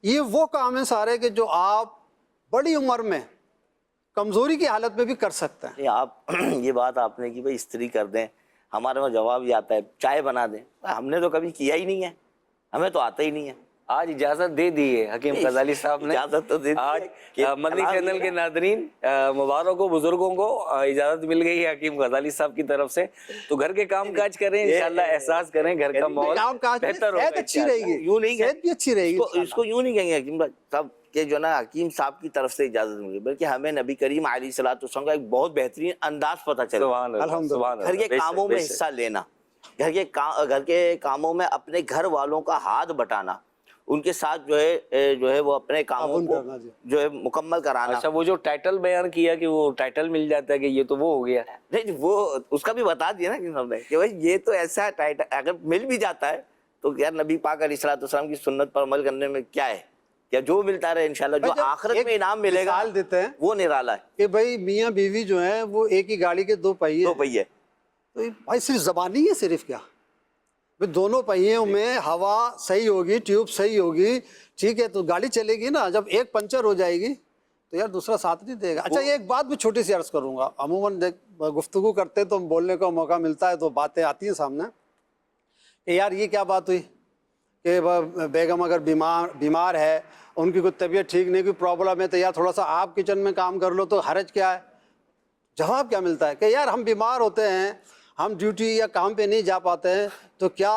یہ وہ کام ہیں سارے کہ جو آپ بڑی عمر میں کمزوری کی حالت میں بھی کر سکتے ہیں. آپ یہ بات آپ نے کی بھائی استری کر دیں، ہمارے وہاں جواب یہ آتا ہے چائے بنا دیں. ہم نے تو کبھی کیا ہی نہیں ہے، ہمیں تو آتا ہی نہیں ہے. آج اجازت دے دی ہے حکیم غزالی صاحب نے. اجازت تو دے دی آج کہ مدنی چینل کے ناظرین مبارک ہو، بزرگوں کو اجازت مل گئی ہے حکیم غزالی صاحب کی طرف سے. تو گھر کے کام کاج کریں انشاءاللہ، احساس کریں گھر کا ماحول کام کاج میں بہتر صحت ہوگا. اچھی رہے گی، یوں نہیں صحت بھی اچھی رہے گی. اس کو یوں نہیں کہیں گے حکیم صاحب کہ جو نا حکیم صاحب کی طرف سے اجازت ملی، بلکہ ہمیں نبی کریم علیہ الصلوۃ والسلام کا ایک بہت بہترین انداز پتہ چلا. سبحان اللہ، الحمدللہ. سبحان اللہ. گھر کے بے شک، کاموں میں بے شک. حصہ لینا، گھر کے کاموں میں اپنے گھر والوں کا ہاتھ بٹانا، ان کے ساتھ جو ہے وہ اپنے کاموں تعاون کو کرنا جی. جو ہے مکمل کرانا. اچھا، وہ جو ٹائٹل بیان کیا کہ وہ ٹائٹل مل جاتا ہے کہ یہ تو وہ ہو گیا. نہیں وہ اس کا بھی بتا دیا نا کہ ہم نے کہ بھائی یہ تو ایسا ہے ٹائٹل، اگر مل بھی جاتا ہے تو یار نبی پاک علیہ الصلوۃ والسلام کی سنت پر عمل کرنے میں کیا ہے، یا جو ملتا رہے انشاءاللہ، جو جب آخرت ایک میں انعام ملے گا مثال دیتے ہیں وہ نرالا ہے. کہ بھائی میاں بیوی جو ہیں وہ ایک ہی گاڑی کے دو پہیے دو ہیں. پہیے تو یہ بھائی صرف زبان نہیں ہے، صرف کیا بھائی دونوں پہیوں میں ہوا صحیح ہوگی، ٹیوب صحیح ہوگی، ٹھیک ہے تو گاڑی چلے گی نا. جب ایک پنچر ہو جائے گی تو یار دوسرا ساتھ نہیں دے گا. اچھا یہ ایک بات بھی چھوٹی سی عرض کروں گا. عموماً گفتگو کرتے تو بولنے کا موقع ملتا ہے تو باتیں آتی ہیں سامنے کہ یار یہ کیا بات ہوئی کہ بیگم اگر بیمار ہے، ان کی کوئی طبیعت ٹھیک نہیں، کوئی پرابلم ہے، تو یار تھوڑا سا آپ کچن میں کام کر لو تو حرج کیا ہے. جواب کیا ملتا ہے کہ یار ہم بیمار ہوتے ہیں، ہم ڈیوٹی یا کام پہ نہیں جا پاتے ہیں، تو کیا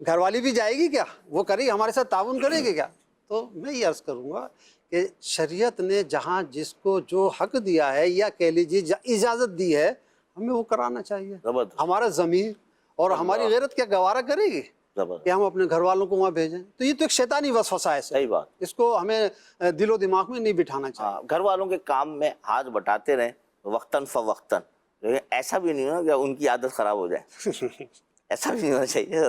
گھر والی بھی جائے گی، کیا وہ کرے گی، ہمارے ساتھ تعاون کرے گی کیا. تو میں یہ عرض کروں گا کہ شریعت نے جہاں جس کو جو حق دیا ہے یا کہہ لیجیے اجازت دی ہے، ہمیں وہ کرانا چاہیے. زبردست. ہمارا ضمیر اور ہماری غیرت کیا گوارا کرے گی زبردست. کہ ہم اپنے گھر والوں کو وہاں بھیجیں. تو یہ تو ایک شیطانی وسوسہ ہے. صحیح بات. اس کو ہمیں دل و دماغ میں نہیں بٹھانا چاہیے. ہاں، گھر والوں کے کام میں ہاتھ بٹاتے رہیں وقتاً فوقتاً. ایسا بھی نہیں ہونا کہ ان کی عادت خراب ہو جائے، ایسا بھی نہیں ہونا چاہیے.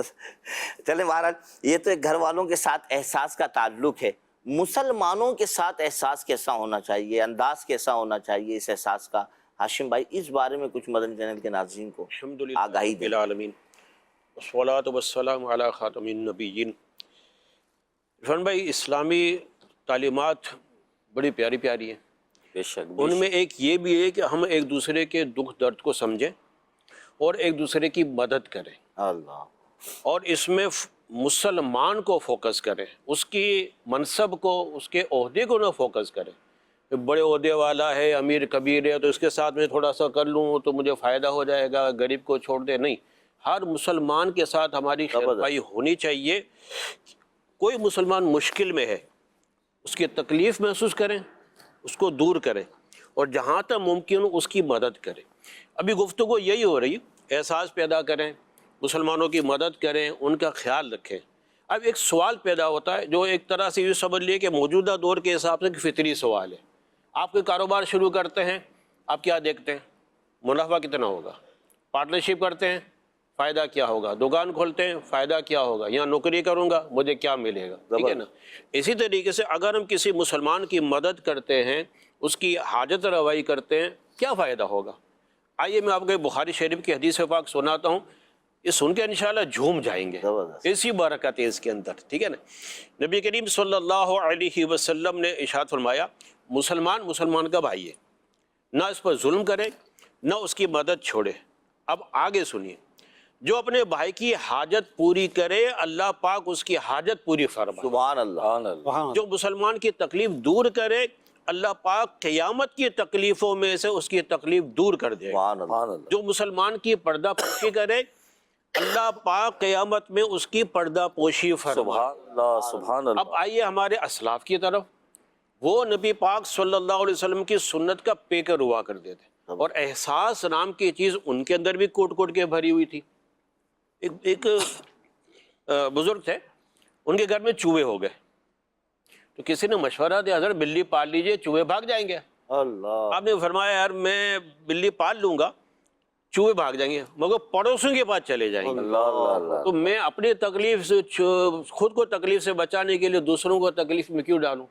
چلیں مہاراج، یہ تو ایک گھر والوں کے ساتھ احساس کا تعلق ہے. مسلمانوں کے ساتھ احساس کیسا ہونا چاہیے، انداز کیسا ہونا چاہیے اس احساس کا؟ ہاشم بھائی اس بارے میں کچھ مدنی چینل کے ناظرین کو الحمدللہ آگاہی رب دیں. العالمین والصلاۃ والسلام علی خاتم النبیین. عرفان بھائی، اسلامی تعلیمات بڑی پیاری پیاری ہیں. بے شک، بے ان میں شک. ایک یہ بھی ہے کہ ہم ایک دوسرے کے دکھ درد کو سمجھیں اور ایک دوسرے کی مدد کریں، اللہ. اور اس میں مسلمان کو فوکس کریں، اس کی منصب کو، اس کے عہدے کو نہ فوکس کریں. بڑے عہدے والا ہے، امیر کبیر ہے، تو اس کے ساتھ میں تھوڑا سا کر لوں تو مجھے فائدہ ہو جائے گا، غریب کو چھوڑ دے. نہیں، ہر مسلمان کے ساتھ ہماری خیرخواہی ہونی چاہیے. کوئی مسلمان مشکل میں ہے، اس کی تکلیف محسوس کریں، اس کو دور کریں، اور جہاں تک ممکن ہو اس کی مدد کریں. ابھی گفتگو یہی ہو رہی ہے، احساس پیدا کریں، مسلمانوں کی مدد کریں، ان کا خیال رکھیں. اب ایک سوال پیدا ہوتا ہے جو ایک طرح سے یہ سمجھ لیے کہ موجودہ دور کے حساب سے فطری سوال ہے. آپ کوئی کاروبار شروع کرتے ہیں، آپ کیا دیکھتے ہیں؟ منافع کتنا ہوگا. پارٹنرشپ کرتے ہیں، فائدہ کیا ہوگا. دکان کھولتے ہیں، فائدہ کیا ہوگا. یہاں نوکری کروں گا، مجھے کیا ملے گا. ٹھیک ہے نا. اسی طریقے سے اگر ہم کسی مسلمان کی مدد کرتے ہیں، اس کی حاجت روائی کرتے ہیں، کیا فائدہ ہوگا؟ آئیے میں آپ کو بخاری شریف کی حدیث پاک سناتا ہوں. یہ سن کے انشاءاللہ جھوم جائیں گے، اسی برکت ہے اس کے اندر. ٹھیک ہے نا. نبی کریم صلی اللہ علیہ وسلم نے ارشاد فرمایا، مسلمان کا بھائی ہے، نہ اس پر ظلم کرے، نہ اس کی مدد چھوڑے. اب آگے سنیے، جو اپنے بھائی کی حاجت پوری کرے اللہ پاک اس کی حاجت پوری فرمائے. سبحان اللہ. جو مسلمان کی تکلیف دور کرے اللہ پاک قیامت کی تکلیفوں میں سے اس کی تکلیف دور کر دے. سبحان اللہ. جو مسلمان کی پردہ پوشی کرے اللہ پاک قیامت میں اس کی پردہ پوشی فرمائے. سبحان اللہ، سبحان اللہ. اب آئیے ہمارے اسلاف کی طرف. وہ نبی پاک صلی اللہ علیہ وسلم کی سنت کا پیکر ہوا کرتے تھے. اور احساس نام کی چیز ان کے اندر بھی کوٹ کوٹ کے بھری ہوئی تھی. ایک بزرگ تھے, ان کے گھر میں چوہے ہو گئے, تو کسی نے مشورہ دیا حضرت بلی پال لیجئے, چوہے بھاگ جائیں گے. اللہ. آپ نے فرمایا یار میں بلی پال لوں گا, چوہے بھاگ جائیں گے, مگر پڑوسیوں کے پاس چلے جائیں گے. تو میں اپنی تکلیف سے خود کو تکلیف سے بچانے کے لیے دوسروں کو تکلیف میں کیوں ڈالوں.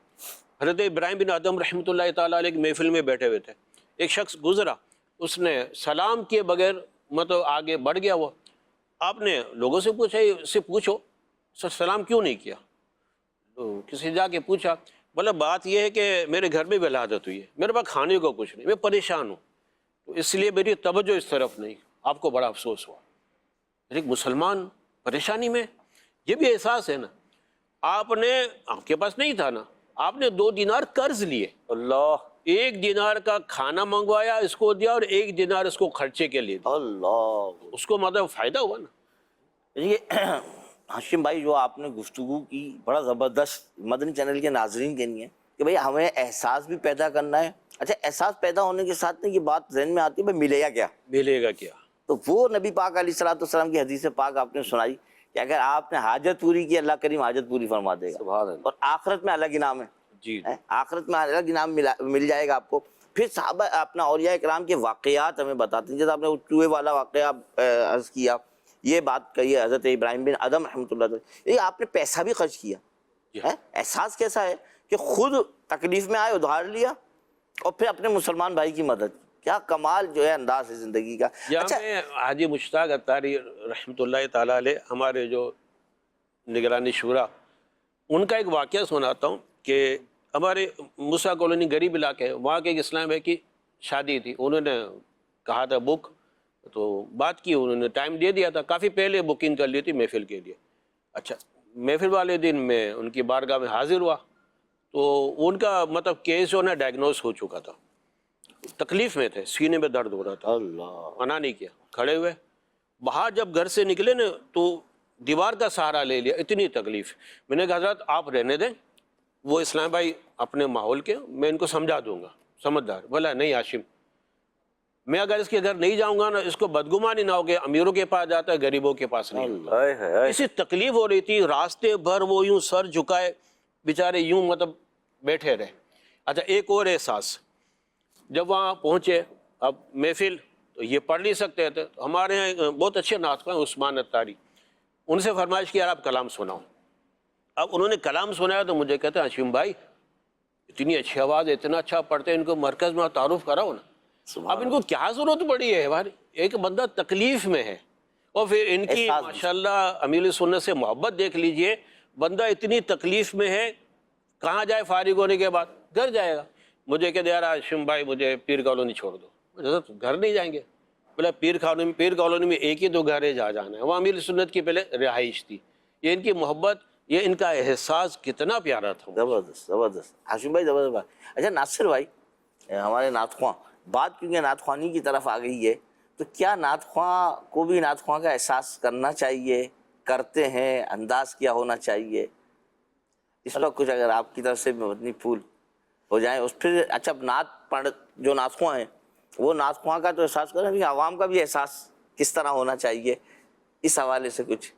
حضرت ابراہیم بن ادم رحمۃ اللہ تعالیٰ علیہ کی محفل میں بیٹھے ہوئے تھے, ایک شخص گزرا, اس نے سلام کیے بغیر مطلب آگے بڑھ گیا. وہ آپ نے لوگوں سے پوچھا, اس سے پوچھو سر سلام کیوں نہیں کیا. تو کسی جا کے پوچھا, بولا بات یہ ہے کہ میرے گھر میں ولادت ہوئی ہے, میرے پاس کھانے کو کچھ نہیں, میں پریشان ہوں, تو اس لیے میری توجہ اس طرف نہیں. آپ کو بڑا افسوس ہوا. ایک مسلمان پریشانی میں, یہ بھی احساس ہے نا. آپ کے پاس نہیں تھا نا, آپ نے 2 دینار قرض لیے, اللہ. 1 دینار کا کھانا منگوایا, اس کو دیا, اور 1 دینار اس کو خرچے کے لیے دیا. اللہ. اس کو مطلب فائدہ ہوا نا. یہ ہاشم بھائی جو آپ نے گفتگو کی بڑا زبردست, مدنی چینل کے ناظرین کے لیے کہ بھئی ہمیں احساس بھی پیدا کرنا ہے. اچھا, احساس پیدا ہونے کے ساتھ میں یہ بات ذہن میں آتی ہے بھئی ملے گا کیا, ملے گا کیا. تو وہ نبی پاک علیہ الصلوۃ والسلام کی حدیث پاک آپ نے سنائی کہ اگر آپ نے حاجت پوری کی, اللہ کریم حاجت پوری فرما دے گا. سبحان اللہ. اور آخرت میں الگ انعام ہے. جی آخرت میں الگ انعام مل جائے گا آپ کو. پھر صحابہ اپنا اولیاء اکرام کے واقعات ہمیں بتاتے ہیں, جیسے آپ نے چوہے والا واقعہ عرض کیا, یہ بات کہی ہے حضرت ابراہیم بن ادم رحمۃ اللہ علیہ. یہ آپ نے پیسہ بھی خرچ کیا, احساس کیسا ہے کہ خود تکلیف میں آئے, ادھار لیا, اور پھر اپنے مسلمان بھائی کی مدد. کیا کمال جو ہے انداز ہے زندگی کا. یہاں میں حاجی مشتاق اتاری رحمۃ اللہ تعالیٰ علیہ, ہمارے جو نگرانی شورا, ان کا ایک واقعہ سناتا ہوں کہ ہمارے موسیٰ کالونی غریب علاقے ہے, وہاں کے ایک اسلام بھائی کی شادی تھی. انہوں نے کہا تھا بک, تو بات کی, انہوں نے ٹائم دے دیا تھا, کافی پہلے بکنگ کر لی تھی محفل کے لیے. اچھا, محفل والے دن میں ان کی بارگاہ میں حاضر ہوا, تو ان کا مطلب کیس جو ہے ڈائگنوز ہو چکا تھا, تکلیف میں تھے, سینے میں درد ہو رہا تھا. اللہ. منع نہیں کیا, کھڑے ہوئے. باہر جب گھر سے نکلے نا تو دیوار کا سہارا لے لیا, اتنی تکلیف. میں نے کہا حضرت آپ رہنے دیں, وہ اسلام بھائی اپنے ماحول کے, میں ان کو سمجھا دوں گا, سمجھدار. بولا نہیں ہاشم, میں اگر اس کے گھر نہیں جاؤں گا نا, اس کو بدگمانی نہ ہو کہ امیروں کے پاس جاتا ہے, غریبوں کے پاس نہیں. اسی تکلیف ہو رہی تھی, راستے بھر وہ یوں سر جھکائے بیچارے, یوں مطلب بیٹھے رہے. اچھا, ایک اور احساس, جب وہاں پہنچے, اب محفل تو یہ پڑھ نہیں سکتے تھے, ہمارے یہاں بہت اچھے ناطق ہیں عثمان اتاری, ان سے فرمائش کی یار آپ کلام سناؤ. اب انہوں نے کلام سنایا تو مجھے کہتے ہیں ہاشم بھائی اتنی اچھی آواز, اتنا اچھا پڑھتے ہیں, ان کو مرکز میں تعارف کراؤ نا. اب ان کو کیا ضرورت پڑی ہے, ایک بندہ تکلیف میں ہے, اور پھر ان کی ماشاءاللہ امیر سنت سے محبت دیکھ لیجئے. بندہ اتنی تکلیف میں ہے, کہاں جائے فارغ ہونے کے بعد, گھر جائے گا. مجھے کہتے یار ہاشم بھائی مجھے پیر کالونی چھوڑ دو. گھر نہیں جائیں گے, بولا پیر کالونی میں ایک ہی تو گھر ہے جہاں جانا ہے, وہ امیر سنت کی پہلے رہائش تھی. یہ ان کی محبت, یہ ان کا احساس کتنا پیارا تھا. زبردست زبردست ہاشم بھائی, زبردست. اچھا ناصر بھائی, ہمارے نعت خواں, بات کیونکہ نعت خوانی کی طرف آ گئی ہے, تو کیا نعت خواں کو بھی نعت خواں کا احساس کرنا چاہیے, کرتے ہیں, انداز کیا ہونا چاہیے, اس پر کچھ اگر آپ کی طرف سے مدنی پھول ہو جائیں اس پھر. اچھا, نعت پڑھ جو نعت خواں ہیں وہ نعت خواں کا تو احساس کریں, لیکن عوام کا بھی احساس کس طرح ہونا چاہیے, اس حوالے سے کچھ.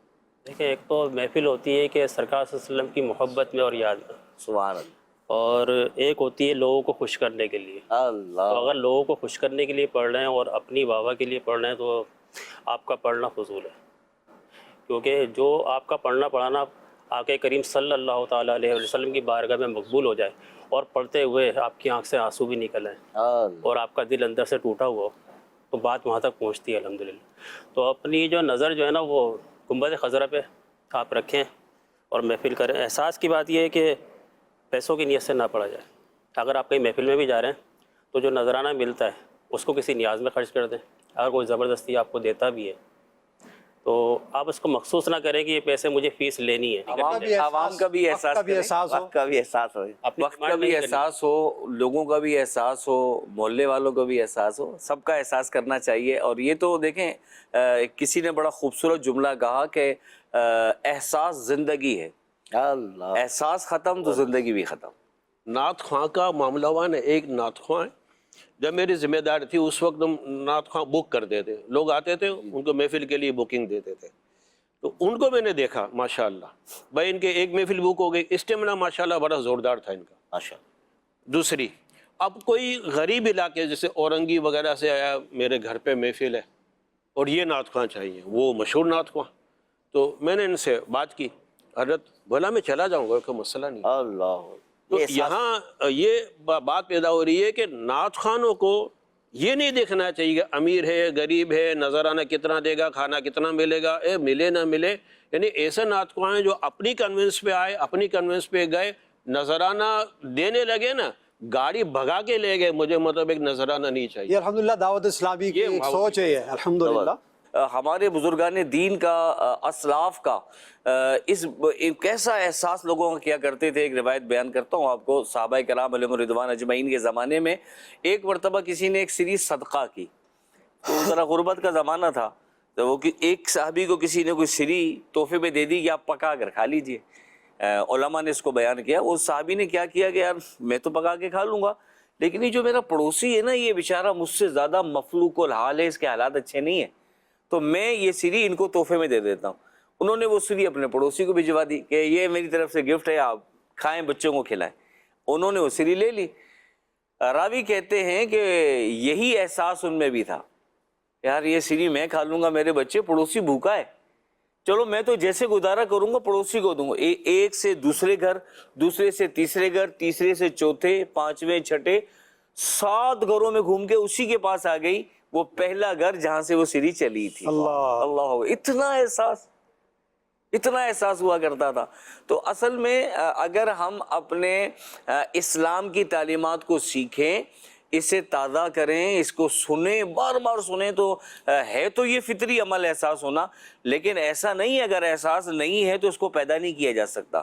دیکھیں, ایک تو محفل ہوتی ہے کہ سرکار صلی اللہ علیہ وسلم کی محبت میں اور یاد میں, سبحان اللہ, اور ایک ہوتی ہے لوگوں کو خوش کرنے کے لیے. اللہ. تو اگر لوگوں کو خوش کرنے کے لیے پڑھ رہے ہیں اور اپنی واہ کے لیے پڑھ رہے ہیں تو آپ کا پڑھنا فضول ہے, کیونکہ جو آپ کا پڑھنا پڑھانا آقا کریم صلی اللہ تعالیٰ علیہ وسلم کی بارگاہ میں مقبول ہو جائے, اور پڑھتے ہوئے آپ کی آنکھ سے آنسو بھی نکل آئیں اور آپ کا دل اندر سے ٹوٹا ہوا, تو بات وہاں تک پہنچتی ہے الحمدللہ. تو اپنی جو نظر جو ہے نا وہ گنبد خضرہ پہ آپ رکھیں اور محفل کریں. احساس کی بات یہ ہے کہ پیسوں کی نیت سے نہ پڑھا جائے. اگر آپ کہیں محفل میں بھی جا رہے ہیں تو جو نذرانہ ملتا ہے اس کو کسی نیاز میں خرچ کر دیں. اگر کوئی زبردستی آپ کو دیتا بھی ہے تو آپ اس کو مخصوص نہ کریں کہ یہ پیسے مجھے فیس لینی ہے. عوام کا بھی احساس وقت کا بھی احساس ہو, وقت کا بھی احساس ہو, لوگوں کا بھی احساس ہو, محلے والوں کا بھی احساس ہو, سب کا احساس کرنا چاہیے. اور یہ تو دیکھیں کسی نے بڑا خوبصورت جملہ کہا کہ احساس زندگی ہے, احساس ختم تو زندگی بھی ختم. نعت خواں کا معاملہ ہوا نا, ایک نعت خواں ہے جب میری ذمہ داری تھی اس وقت ہم نعت خواں بک کرتے تھے، لوگ آتے تھے ان کو محفل کے لیے بکنگ دیتے تھے، تو ان کو میں نے دیکھا ماشاءاللہ بھائی ان کے ایک محفل بک ہو گئی، اسٹیمنا ماشاءاللہ بڑا زوردار تھا ان کا۔ ماشاء دوسری، اب کوئی غریب علاقے جیسے اورنگی وغیرہ سے آیا، میرے گھر پہ محفل ہے اور یہ نعت خواں چاہیے، وہ مشہور نعت خواں، تو میں نے ان سے بات کی، حضرت بولا میں چلا جاؤں گا، کوئی مسئلہ نہیں۔ اللہ، تو یہ احساس- یہاں یہ بات پیدا ہو رہی ہے کہ نعت خوانوں کو یہ نہیں دیکھنا چاہیے کہ امیر ہے غریب ہے، نذرانہ کتنا دے گا، کھانا کتنا ملے گا، ملے نہ ملے، یعنی ایسے نعت خواں ہیں جو اپنی کنونس پہ آئے، اپنی کنونس پہ گئے، نذرانہ دینے لگے نا، گاڑی بھگا کے لے گئے، مجھے مطلب ایک نذرانہ نہیں چاہیے۔ یہ الحمدللہ دعوت اسلامی کی یہ ایک سوچ ہے، یہ الحمدللہ۔ ہمارے بزرگان دین کا، اسلاف کا کیسا احساس لوگوں کا کیا کرتے تھے۔ ایک روایت بیان کرتا ہوں آپ کو، صحابہ کرام علیہم الرضوان اجمعین کے زمانے میں ایک مرتبہ کسی نے ایک سری صدقہ کی، تو ذرا غربت کا زمانہ تھا، تو وہ ایک صحابی کو کسی نے کوئی سری تحفے میں دے دی کہ آپ پکا کر کھا لیجئے۔ علماء نے اس کو بیان کیا، وہ صحابی نے کیا کیا کہ یار میں تو پکا کے کھا لوں گا، لیکن یہ جو میرا پڑوسی ہے نا، یہ بیچارہ مجھ سے زیادہ مفلوق الحال ہے، اس کے حالات اچھے نہیں ہیں، تو میں یہ سری ان کو تحفے میں دے دیتا ہوں۔ انہوں نے وہ سری اپنے پڑوسی کو بھجوا دی کہ یہ میری طرف سے گفٹ ہے، آپ کھائیں، بچوں کو کھلائیں۔ انہوں نے وہ سری لے لی۔ راوی کہتے ہیں کہ یہی احساس ان میں بھی تھا، یار یہ سری میں کھا لوں گا، میرے بچے، پڑوسی بھوکا ہے، چلو میں تو جیسے گزارا کروں گا پڑوسی کو دوں گا۔ ایک سے دوسرے گھر، دوسرے سے تیسرے گھر، تیسرے سے چوتھے، پانچویں، چھٹے، 7 گھروں میں گھوم کے اسی کے پاس آ گئی، وہ پہلا گھر جہاں سے وہ سری چلی تھی۔ اللہ، اتنا احساس ہوا کرتا تھا۔ تو اصل میں اگر ہم اپنے اسلام کی تعلیمات کو سیکھیں، اسے تازہ کریں، اس کو سنیں، بار بار سنیں، تو ہے تو یہ فطری عمل احساس ہونا، لیکن ایسا نہیں ہے، اگر احساس نہیں ہے تو اس کو پیدا نہیں کیا جا سکتا۔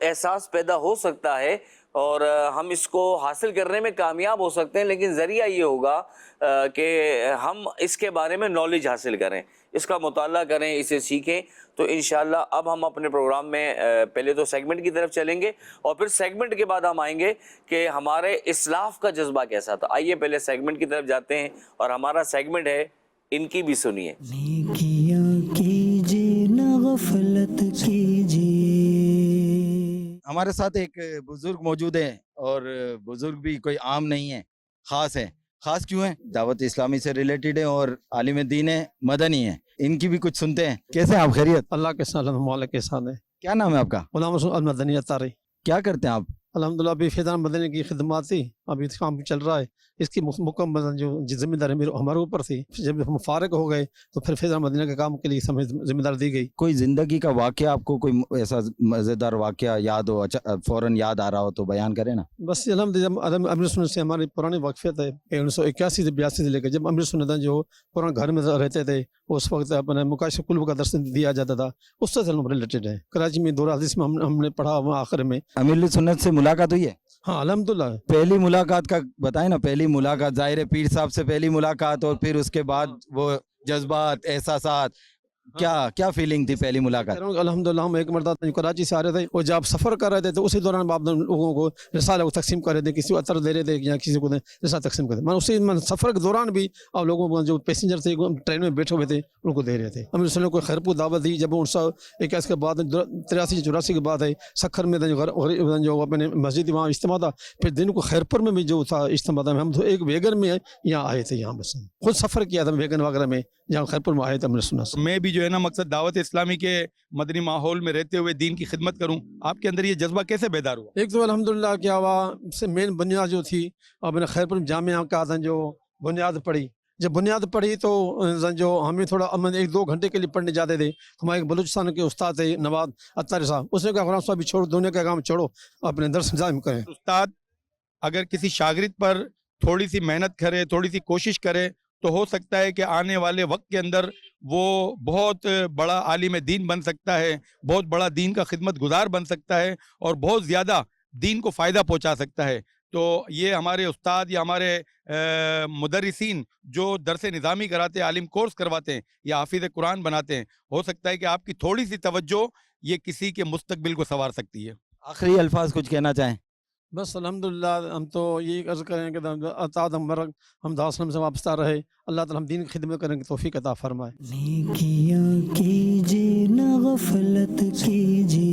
احساس پیدا ہو سکتا ہے اور ہم اس کو حاصل کرنے میں کامیاب ہو سکتے ہیں، لیکن ذریعہ یہ ہوگا کہ ہم اس کے بارے میں نالج حاصل کریں، اس کا مطالعہ کریں، اسے سیکھیں۔ تو انشاءاللہ اب ہم اپنے پروگرام میں پہلے تو سیگمنٹ کی طرف چلیں گے، اور پھر سیگمنٹ کے بعد ہم آئیں گے کہ ہمارے اسلاف کا جذبہ کیسا تھا۔ آئیے پہلے سیگمنٹ کی طرف جاتے ہیں، اور ہمارا سیگمنٹ ہے ان کی بھی سنیے۔ نیکیاں کیجیے نہ غفلت کیجیے۔ ہمارے ساتھ ایک بزرگ موجود ہے، اور بزرگ بھی کوئی عام نہیں ہے، خاص ہے۔ خاص کیوں ہے؟ دعوت اسلامی سے ریلیٹڈ ہے اور عالم دین ہے، مدنی ہے۔ ان کی بھی کچھ سنتے ہیں۔ کیسے ہیں آپ؟ خیریت؟ اللہ کے ساتھ، مالک کے ساتھ ہے۔ کیا نام ہے آپ کا؟ غلام رسول المدنی اطاری۔ کیا کرتے ہیں آپ؟ الحمدللہ ابھی فیضان مدنی کی خدمات تھی، ابھی کام چل رہا ہے، اس کی مکمل جو ذمہ داری ہمارے اوپر تھی، جب ہم فارغ ہو گئے تو پھر فیضان مدنی کے کام کے لیے ہمیں ذمہ داری دی گئی۔ کوئی زندگی کا واقعہ آپ کو، کوئی ایسا مزیدار واقعہ یاد ہو، فوراً یاد آ رہا ہو تو بیان کریں نا۔ بس الحمدللہ امیر سنت سے ہماری پرانی واقفیت ہے، 1981 سے 82 سے لے کر جب امیر سنت جو پرانے گھر میں رہتے تھے، اس وقت اپنے مکاشف قلوب کا درس دیا جاتا تھا، اس سے ہم ریلیٹڈ ہے۔ کراچی میں دورہ حدیث میں ہم نے پڑھا، آخر میں امیر سنت سے ملاقات ہوئی ہے؟ ہاں الحمدللہ۔ پہلی ملاقات کا بتائیں نا، پہلی ملاقات، ظاہر ہے پیر صاحب سے پہلی ملاقات، اور پھر اس کے بعد وہ جذبات، احساسات، کیا فیلنگ تھی پہلی ملاقات؟ الحمدللہ ہم ایک مرتبہ کراچی سے آ رہے تھے، اور جب سفر کر رہے تھے تو اسی دوران آپ لوگوں کو رسالہ کو تقسیم کر رہے تھے، کسی کو عطر دے رہے تھے یا کسی کو رسالہ تقسیم کر رہے تھے۔ میں اسی سفر کے دوران بھی آپ لوگوں کو جو پیسنجر تھے ٹرین میں بیٹھے ہوئے تھے ان کو دے رہے تھے۔ ہم نے کو خیرپور دعوت دی، جب 1981 کے بعد 83-84 کے بعد ہے سکھر میں جو اپنے مسجد وہاں اجتماع تھا، پھر دن کو خیرپور میں بھی جو تھا اجتماع تھا، ہم ایک ویگن میں یہاں آئے تھے، یہاں بس خود سفر کیا تھا ویگن وغیرہ میں، جہاں خیرپور میں آئے تھے۔ ہم نے سنا میں بھی جو ہے نا مقصد دعوت اسلامی کے مدنی ماحول میں رہتے ہوئے دین کی خدمت کروں۔ آپ کے اندر یہ جذبہ کیسے بیدار ہوا؟ ایک تو الحمدللہ کیا ہوا، سے مین بنیاد جو تھی اپنے خیرپور جامعہ کا جو بنیاد پڑی، جب بنیاد پڑی تو جو ہمیں تھوڑا 1-2 گھنٹے کے لیے پڑھنے جاتے تھے، ہمارے بلوچستان کے استاد تھے نواز اطاری صاحب، اس نے کہا غلام صاحب چھوڑ دنیا کا کام چھوڑو، اپنے درس انتظام کریں۔ استاد اگر کسی شاگرد پر تھوڑی سی محنت کرے، تھوڑی سی کوشش کرے، تو ہو سکتا ہے کہ آنے والے وقت کے اندر وہ بہت بڑا عالم دین بن سکتا ہے، بہت بڑا دین کا خدمت گزار بن سکتا ہے، اور بہت زیادہ دین کو فائدہ پہنچا سکتا ہے۔ تو یہ ہمارے استاد یا ہمارے مدرسین جو درس نظامی کراتے ہیں، عالم کورس کرواتے ہیں یا حافظ قرآن بناتے ہیں، ہو سکتا ہے کہ آپ کی تھوڑی سی توجہ یہ کسی کے مستقبل کو سنوار سکتی ہے۔ آخری الفاظ کچھ کہنا چاہیں؟ بس الحمدللہ ہم تو یہی عرض کریں کہ اطاعت مبارک ہم دارالسلام سے وابستہ رہے. اللہ تعالیٰ ہم دین کی خدمت کرنے کی توفیق عطا فرمائے. نیکیاں کیجیے نہ غفلت کیجیے.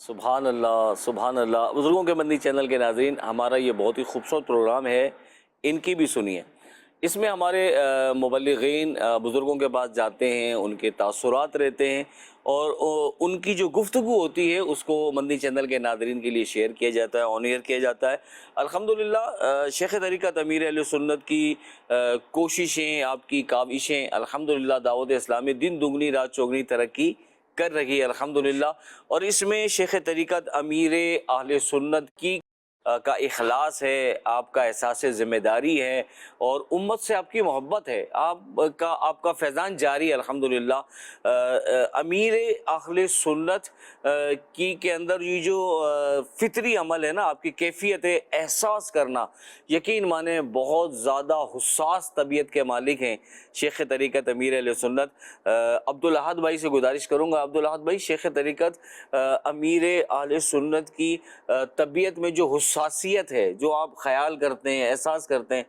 سبحان اللہ سبحان اللہ. بزرگوں کے مدنی چینل کے ناظرین، ہمارا یہ بہت ہی خوبصورت پروگرام ہے، ان کی بھی سنیے. اس میں ہمارے مبلغین بزرگوں کے پاس جاتے ہیں، ان کے تاثرات رہتے ہیں، اور ان کی جو گفتگو ہوتی ہے اس کو مدنی چینل کے ناظرین کے لیے شیئر کیا جاتا ہے، آن ایئر کیا جاتا ہے. الحمدللہ شیخ طریقت امیر اہل سنت کی کوششیں، آپ کی کاوشیں، الحمدللہ دعوت اسلامی دن دگنی رات چوگنی ترقی کر رہی ہے الحمدللہ. اور اس میں شیخ طریقت امیر اہل سنت کی کا اخلاص ہے، آپ کا احساس ذمہ داری ہے، اور امت سے آپ کی محبت ہے، آپ کا فیضان جاری ہے الحمدللہ. امیر اہل سنت کی کے اندر یہ جو فطری عمل ہے نا، آپ کی کیفیت احساس کرنا، یقین مانیں بہت زیادہ حساس طبیعت کے مالک ہیں شیخ طریقت امیر اہل سنت. عبدالاحد بھائی سے گزارش کروں گا، عبدالاحد بھائی، شیخ طریقت امیر اہل سنت کی طبیعت میں جو حساسیت ہے، جو آپ خیال کرتے ہیں، احساس کرتے ہیں،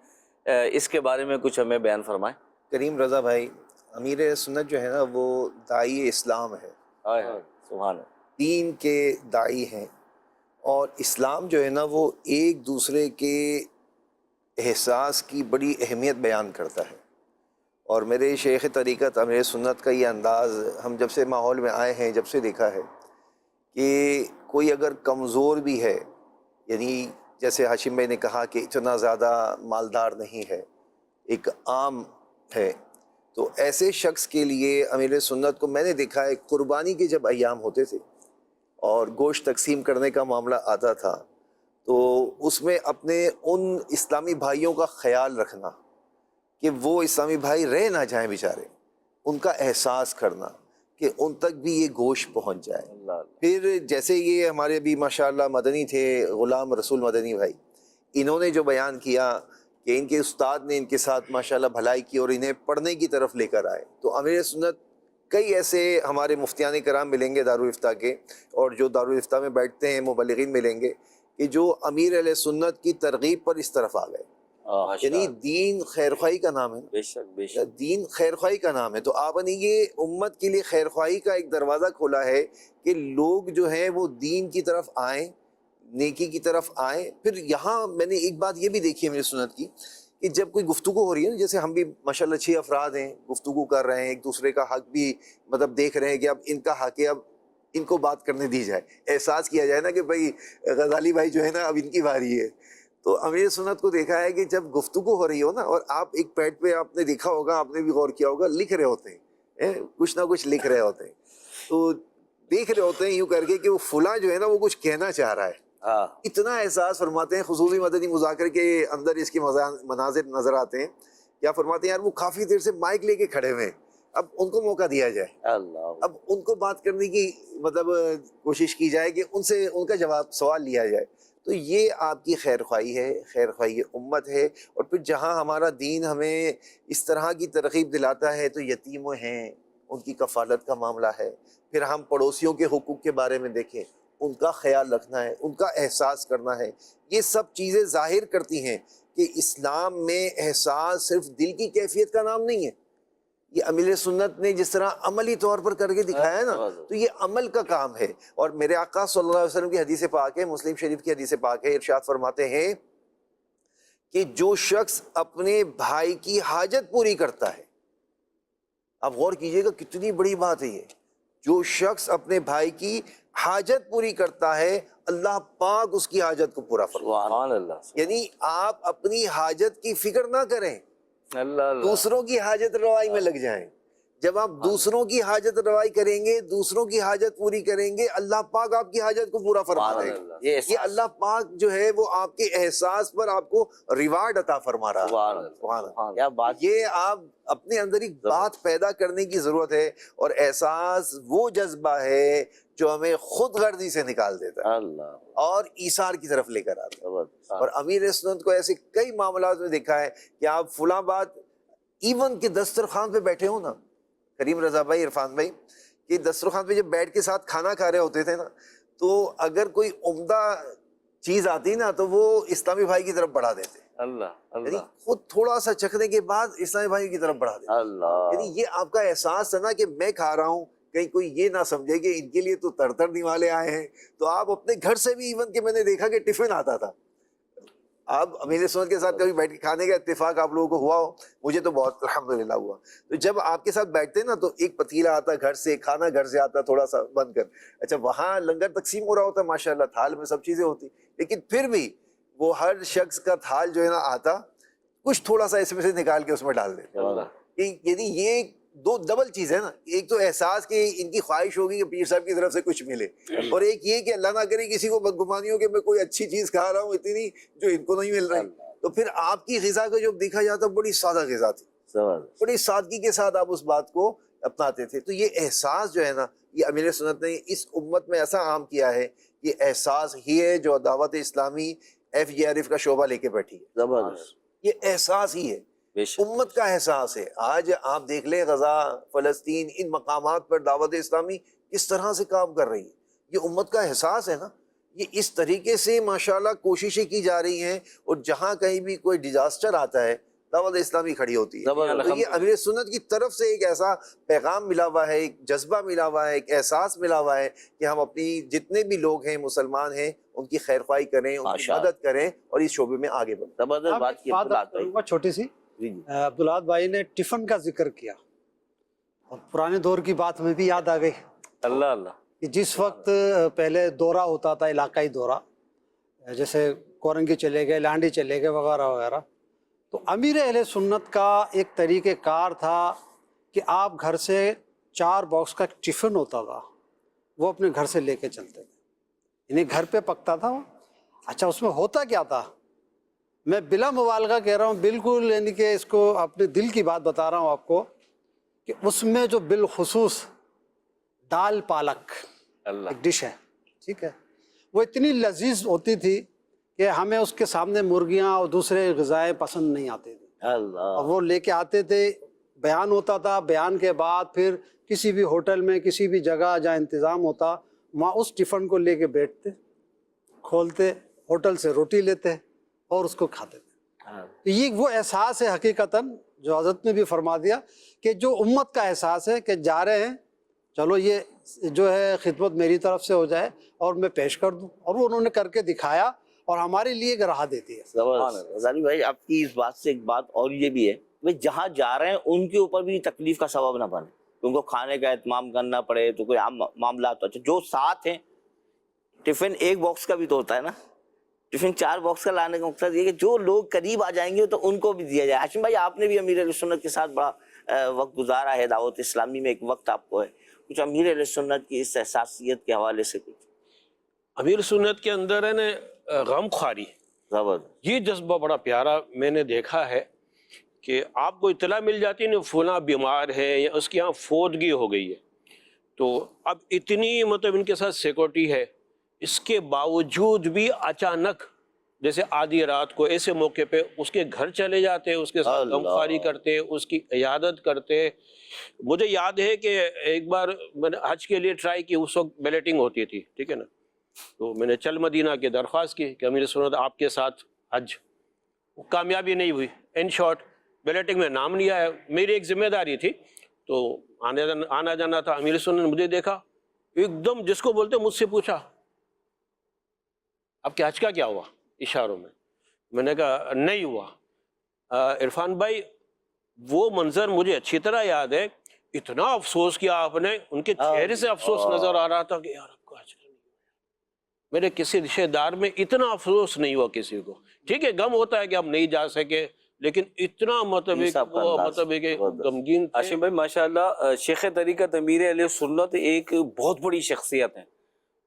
اس کے بارے میں کچھ ہمیں بیان فرمائیں. کریم رضا بھائی، امیر سنت جو ہے نا وہ داعی اسلام ہے، سبحان اللہ. دین کے داعی ہیں، اور اسلام جو ہے نا وہ ایک دوسرے کے احساس کی بڑی اہمیت بیان کرتا ہے. اور میرے شیخ طریقت امیر سنت کا یہ انداز ہم جب سے ماحول میں آئے ہیں، جب سے دیکھا ہے کہ کوئی اگر کمزور بھی ہے، یعنی جیسے ہاشم بھائی نے کہا کہ اتنا زیادہ مالدار نہیں ہے، ایک عام ہے، تو ایسے شخص کے لیے امیر سنت کو میں نے دیکھا ہے قربانی کے جب ایام ہوتے تھے اور گوشت تقسیم کرنے کا معاملہ آتا تھا، تو اس میں اپنے ان اسلامی بھائیوں کا خیال رکھنا کہ وہ اسلامی بھائی رہ نہ جائیں بیچارے، ان کا احساس کرنا کہ ان تک بھی یہ گوشت پہنچ جائے. پھر جیسے یہ ہمارے ابھی ماشاءاللہ مدنی تھے، غلام رسول مدنی بھائی، انہوں نے جو بیان کیا کہ ان کے استاد نے ان کے ساتھ ماشاءاللہ بھلائی کی اور انہیں پڑھنے کی طرف لے کر آئے. تو امیر سنت کئی ایسے ہمارے مفتیان کرام ملیں گے دارالافتاء کے، اور جو دارالافتاء میں بیٹھتے ہیں مبلغین ملیں گے، کہ جو امیر علیہ سنت کی ترغیب پر اس طرف آ گئے. یعنی دین خیرخواہی کا نام ہے، بے شک بے شک، دین خیرخواہی کا نام ہے. تو آپ نے یہ امت کے لیے خیرخواہی کا ایک دروازہ کھولا ہے کہ لوگ جو ہیں وہ دین کی طرف آئیں، نیکی کی طرف آئیں. پھر یہاں میں نے ایک بات یہ بھی دیکھی ہے میری سنت کی، کہ جب کوئی گفتگو ہو رہی ہے، جیسے ہم بھی ماشاءاللہ 6 افراد ہیں، گفتگو کر رہے ہیں، ایک دوسرے کا حق بھی مطلب دیکھ رہے ہیں کہ اب ان کا حق ہے، اب ان کو بات کرنے دی جائے، احساس کیا جائے نا کہ بھائی غزالی بھائی جو ہے نا اب ان کی باری ہے. تو امیر سنت کو دیکھا ہے کہ جب گفتگو ہو رہی ہو نا، اور آپ ایک پیڈ پہ آپ نے دیکھا ہوگا، آپ نے بھی غور کیا ہوگا، لکھ رہے ہوتے ہیں، کچھ نہ کچھ لکھ رہے ہوتے ہیں، تو دیکھ رہے ہوتے ہیں یوں کر کے کہ وہ فلاں جو ہے نا وہ کچھ کہنا چاہ رہا ہے. اتنا احساس فرماتے ہیں. خصوصی مدنی مذاکرے کے اندر اس کے مناظر نظر آتے ہیں. کیا فرماتے ہیں؟ یار وہ کافی دیر سے مائک لے کے کھڑے ہوئے ہیں، اب ان کو موقع دیا جائے، اب ان کو بات کرنے کی مطلب کوشش کی جائے کہ ان سے ان کا جواب سوال لیا جائے. تو یہ آپ کی خیرخواہی ہے، خیرخواہی امت ہے. اور پھر جہاں ہمارا دین ہمیں اس طرح کی ترغیب دلاتا ہے تو یتیموں ہیں، ان کی کفالت کا معاملہ ہے. پھر ہم پڑوسیوں کے حقوق کے بارے میں دیکھیں، ان کا خیال رکھنا ہے، ان کا احساس کرنا ہے. یہ سب چیزیں ظاہر کرتی ہیں کہ اسلام میں احساس صرف دل کی کیفیت کا نام نہیں ہے. یہ امیر سنت نے جس طرح عملی طور پر کر کے دکھایا ہے نا، تو یہ عمل کا کام ہے. اور میرے آقا صلی اللہ علیہ وسلم کی حدیث پاک ہے، مسلم شریف کی حدیث پاک ہے، ارشاد فرماتے ہیں کہ جو شخص اپنے بھائی کی حاجت پوری کرتا ہے، آپ غور کیجئے گا کتنی بڑی بات ہے یہ، جو شخص اپنے بھائی کی حاجت پوری کرتا ہے اللہ پاک اس کی حاجت کو پورا فرماتا ہے. سبحان اللہ. یعنی آپ اپنی حاجت کی فکر نہ کریں، اللہ دوسروں کی حاجت روائی میں لگ جائیں. جب آپ دوسروں کی حاجت روائی کریں گے، دوسروں کی حاجت پوری کریں گے، اللہ پاک آپ کی حاجت کو پورا فرما دے گا. یہ اللہ پاک جو ہے وہ آپ کے احساس پر آپ کو ریوارڈ عطا فرما رہا ہے. سبحان اللہ. کیا بات. یہ آپ اپنے اندر ایک بات پیدا کرنے کی ضرورت ہے، اور احساس وہ جذبہ ہے جو ہمیں خود غرضی سے نکال دیتا ہے اور ایثار کی طرف لے کر آتا ہے. اور امیر سنت کو ایسے کئی معاملات میں دیکھا ہے کہ آپ فلاں بات ایون کہ دسترخوان پہ بیٹھے ہوں نا، کریم رضا بھائی، عرفان بھائی، کہ دسترخوان پہ جب بیٹھ کے ساتھ کھانا کھا رہے ہوتے تھے نا، تو اگر کوئی عمدہ چیز آتی نا تو وہ اسلامی بھائی کی طرف بڑھا دیتے، اللہ یعنی اللہ خود تھوڑا سا چکھنے کے بعد اسلامی بھائی کی طرف بڑھا دیتے. اللہ یعنی یہ آپ کا احساس ہے نا کہ میں کھا رہا ہوں، کہیں کوئی یہ نہ سمجھے کہ ان کے لیے تو تر نوالے آئے ہیں. تو آپ اپنے گھر سے بھی ایون کہ میں نے دیکھا کہ ٹفن آتا تھا، آپ امیر سنت کے ساتھ کبھی بیٹھ کے کھانے کا اتفاق آپ لوگوں کو ہوا ہو؟ مجھے تو بہت الحمدللہ ہوا. تو جب آپ کے ساتھ بیٹھتے نا تو ایک پتیلا آتا گھر سے، کھانا گھر سے آتا تھوڑا سا بند کر. اچھا وہاں لنگر تقسیم ہو رہا ہوتا ماشاء اللہ، تھال میں سب چیزیں ہوتی، لیکن پھر بھی وہ ہر شخص کا تھال جو ہے نا آتا، کچھ تھوڑا سا اس میں سے نکال کے اس میں ڈال دیتے. یعنی یہ دو ڈبل چیز ہے نا، ایک تو احساس کہ ان کی خواہش ہوگی کہ پیر صاحب کی طرف سے کچھ ملے، اور ایک یہ کہ اللہ نہ کرے کسی کو بدگمانی ہو کہ میں کوئی اچھی چیز کھا رہا ہوں اتنی جو ان کو نہیں مل رہی. تو پھر آپ کی غذا کو جو دیکھا جاتا بڑی سادہ غذا تھی، بڑی سادگی کے ساتھ آپ اس بات کو اپناتے تھے. تو یہ احساس جو ہے نا، یہ امیر سنت نے اس امت میں ایسا عام کیا ہے. یہ احساس ہی ہے جو دعوت اسلامی FJRF کا شعبہ لے کے بیٹھی ہے. زبردست. یہ احساس ہی ہے، امت کا احساس ہے. آج آپ دیکھ لیں غزہ، فلسطین، ان مقامات پر دعوت اسلامی کس طرح سے کام کر رہی ہے. یہ امت کا احساس ہے نا. یہ اس طریقے سے ماشاءاللہ کوششیں کی جا رہی ہیں، اور جہاں کہیں بھی کوئی ڈیزاسٹر آتا ہے دعوت اسلامی کھڑی ہوتی ہے. تو یہ امیر سنت کی طرف سے ایک ایسا پیغام ملا ہوا ہے، ایک جذبہ ملا ہوا ہے، ایک احساس ملا ہوا ہے کہ ہم اپنی جتنے بھی لوگ ہیں مسلمان ہیں ان کی خیر خواہی کریں، ان کی مدد کریں، اور اس شعبے میں آگے بڑھیں. زبردست بات کی عبدالعاد بھائی. چھوٹی سی عبدالعاد بھائی نے ٹفن کا ذکر کیا، اور پرانے دور کی بات میں بھی یاد آ گئی. اللہ اللہ. کہ جس وقت پہلے دورہ ہوتا تھا، علاقائی دورہ، جیسے کورنگی چلے گئے، لانڈی چلے گئے وغیرہ وغیرہ، تو امیر اہل سنت کا ایک طریقہ کار تھا کہ آپ گھر سے 4 باکس کا ٹفن ہوتا تھا، وہ اپنے گھر سے لے کے چلتے تھے. یعنی گھر پہ پکتا تھا وہ. اچھا اس میں ہوتا کیا تھا، میں بلا مبالغہ کہہ رہا ہوں، بالکل یعنی کہ اس کو اپنے دل کی بات بتا رہا ہوں آپ کو، کہ اس میں جو بالخصوص دال پالک ایک ڈش ہے، ٹھیک ہے، وہ اتنی لذیذ ہوتی تھی کہ ہمیں اس کے سامنے مرغیاں اور دوسرے غذائیں پسند نہیں آتے تھے. اور وہ لے کے آتے تھے، بیان ہوتا تھا، بیان کے بعد پھر کسی بھی ہوٹل میں، کسی بھی جگہ جہاں انتظام ہوتا، وہاں اس ٹفن کو لے کے بیٹھتے، کھولتے، ہوٹل سے روٹی لیتے اور اس کو کھاتے تھے. یہ وہ احساس ہے حقیقتاً جو حضرت نے بھی فرما دیا کہ جو امت کا احساس ہے کہ جا رہے ہیں، چلو یہ جو ہے خدمت میری طرف سے ہو جائے اور میں پیش کر دوں. اور وہ انہوں نے کر کے دکھایا، اور ہمارے لیے ایک راہ دیتی ہے. زبردست. غزالی بھائی آپ کی اس بات سے ایک بات اور یہ بھی ہے کہ جہاں جا رہے ہیں ان کے اوپر بھی تکلیف کا سبب نہ بنے، ان کو کھانے کا اہتمام کرنا پڑے تو کوئی عام معاملات. اچھا جو ساتھ ہیں، ٹفن 1 باکس کا بھی تو ہوتا ہے نا، ٹفن 4 باکس کا لانے کا مقصد یہ کہ جو لوگ قریب آ جائیں گے تو ان کو بھی دیا جائے. ہاشم بھائی آپ نے بھی امیر اہل سنت کے ساتھ بڑا وقت گزارا ہے، دعوت اسلامی میں ایک وقت آپ کو ہے، کچھ امیر اہل سنت کی اس احساسیت کے حوالے سے کچھ. امیر سنت کے اندر ہے نا غم خواری، یہ جذبہ بڑا پیارا میں نے دیکھا ہے کہ آپ کو اطلاع مل جاتی ہے نا فلاں بیمار ہے یا اس کے یہاں فوتگی ہو گئی ہے، تو اب اتنی مطلب ان کے ساتھ سیکورٹی ہے، اس کے باوجود بھی اچانک جیسے آدھی رات کو ایسے موقع پہ اس کے گھر چلے جاتے، اس کے ساتھ غمخواری کرتے، اس کی عیادت کرتے. مجھے یاد ہے کہ ایک بار میں نے حج کے لیے ٹرائی کی، اس وقت بیلٹنگ ہوتی تھی، ٹھیک ہے نا، تو میں نے چل مدینہ کی درخواست کی کہ امیر سنت آپ کے ساتھ حج. کامیابی نہیں ہوئی. ان شارٹ بیلٹنگ میں نام نہیں آیا. میری ایک ذمہ داری تھی تو آنا جانا تھا. امیر سنت نے مجھے دیکھا، ایک دم جس کو بولتے مجھ سے پوچھا اب کہ حج کا کیا ہوا، اشاروں میں. میں نے کہا نہیں ہوا. عرفان بھائی وہ منظر مجھے اچھی طرح یاد ہے، اتنا افسوس کیا آپ نے، ان کے چہرے سے افسوس نظر آ رہا تھا کہ یار اب کو حج کا نہیں ہوا. میرے کسی رشتے دار میں اتنا افسوس نہیں ہوا کسی کو. ٹھیک ہے غم ہوتا ہے کہ ہم نہیں جا سکے، لیکن اتنا مطلب غمگین. ہاشم بھائی ماشاءاللہ شیخ طریقت امیر اہل سنت ایک بہت بڑی شخصیت ہیں،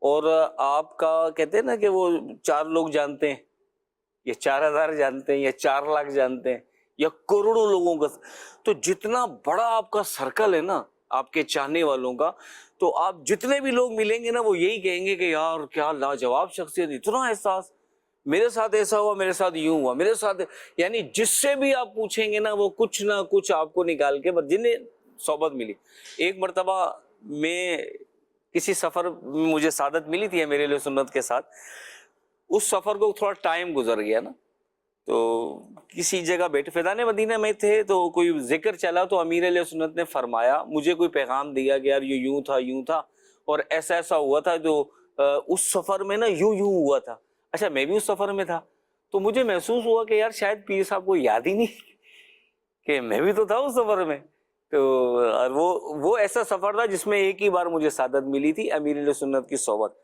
اور آپ کا کہتے ہیں نا کہ وہ 4 لوگ جانتے ہیں یا 4000 جانتے ہیں یا 4 لاکھ جانتے ہیں یا کروڑوں لوگوں کا، تو جتنا بڑا آپ کا سرکل ہے نا آپ کے چاہنے والوں کا، تو آپ جتنے بھی لوگ ملیں گے نا وہ یہی کہیں گے کہ یار کیا لاجواب شخصیت، اتنا احساس، میرے ساتھ ایسا ہوا، میرے ساتھ یوں ہوا، میرے ساتھ. یعنی جس سے بھی آپ پوچھیں گے نا وہ کچھ نہ کچھ آپ کو نکال کے، جنہیں صحبت ملی. ایک مرتبہ میں کسی سفر میں مجھے سعادت ملی تھی میرے لیے سنت کے ساتھ، اس سفر کو تھوڑا ٹائم گزر گیا نا، تو کسی جگہ بیٹھے فیضان مدینہ میں تھے تو کوئی ذکر چلا تو امیر علیہ سنت نے فرمایا، مجھے کوئی پیغام دیا کہ یار یہ یوں تھا اور ایسا ہوا تھا، جو اس سفر میں نا یوں ہوا تھا. اچھا میں بھی اس سفر میں تھا تو مجھے محسوس ہوا کہ یار شاید پیر صاحب کو یاد ہی نہیں کہ میں بھی تو تھا اس سفر میں. تو اور وہ ایسا سفر تھا جس میں ایک ہی بار مجھے سعادت ملی تھی، امیر علیہ سنت کی صحبت.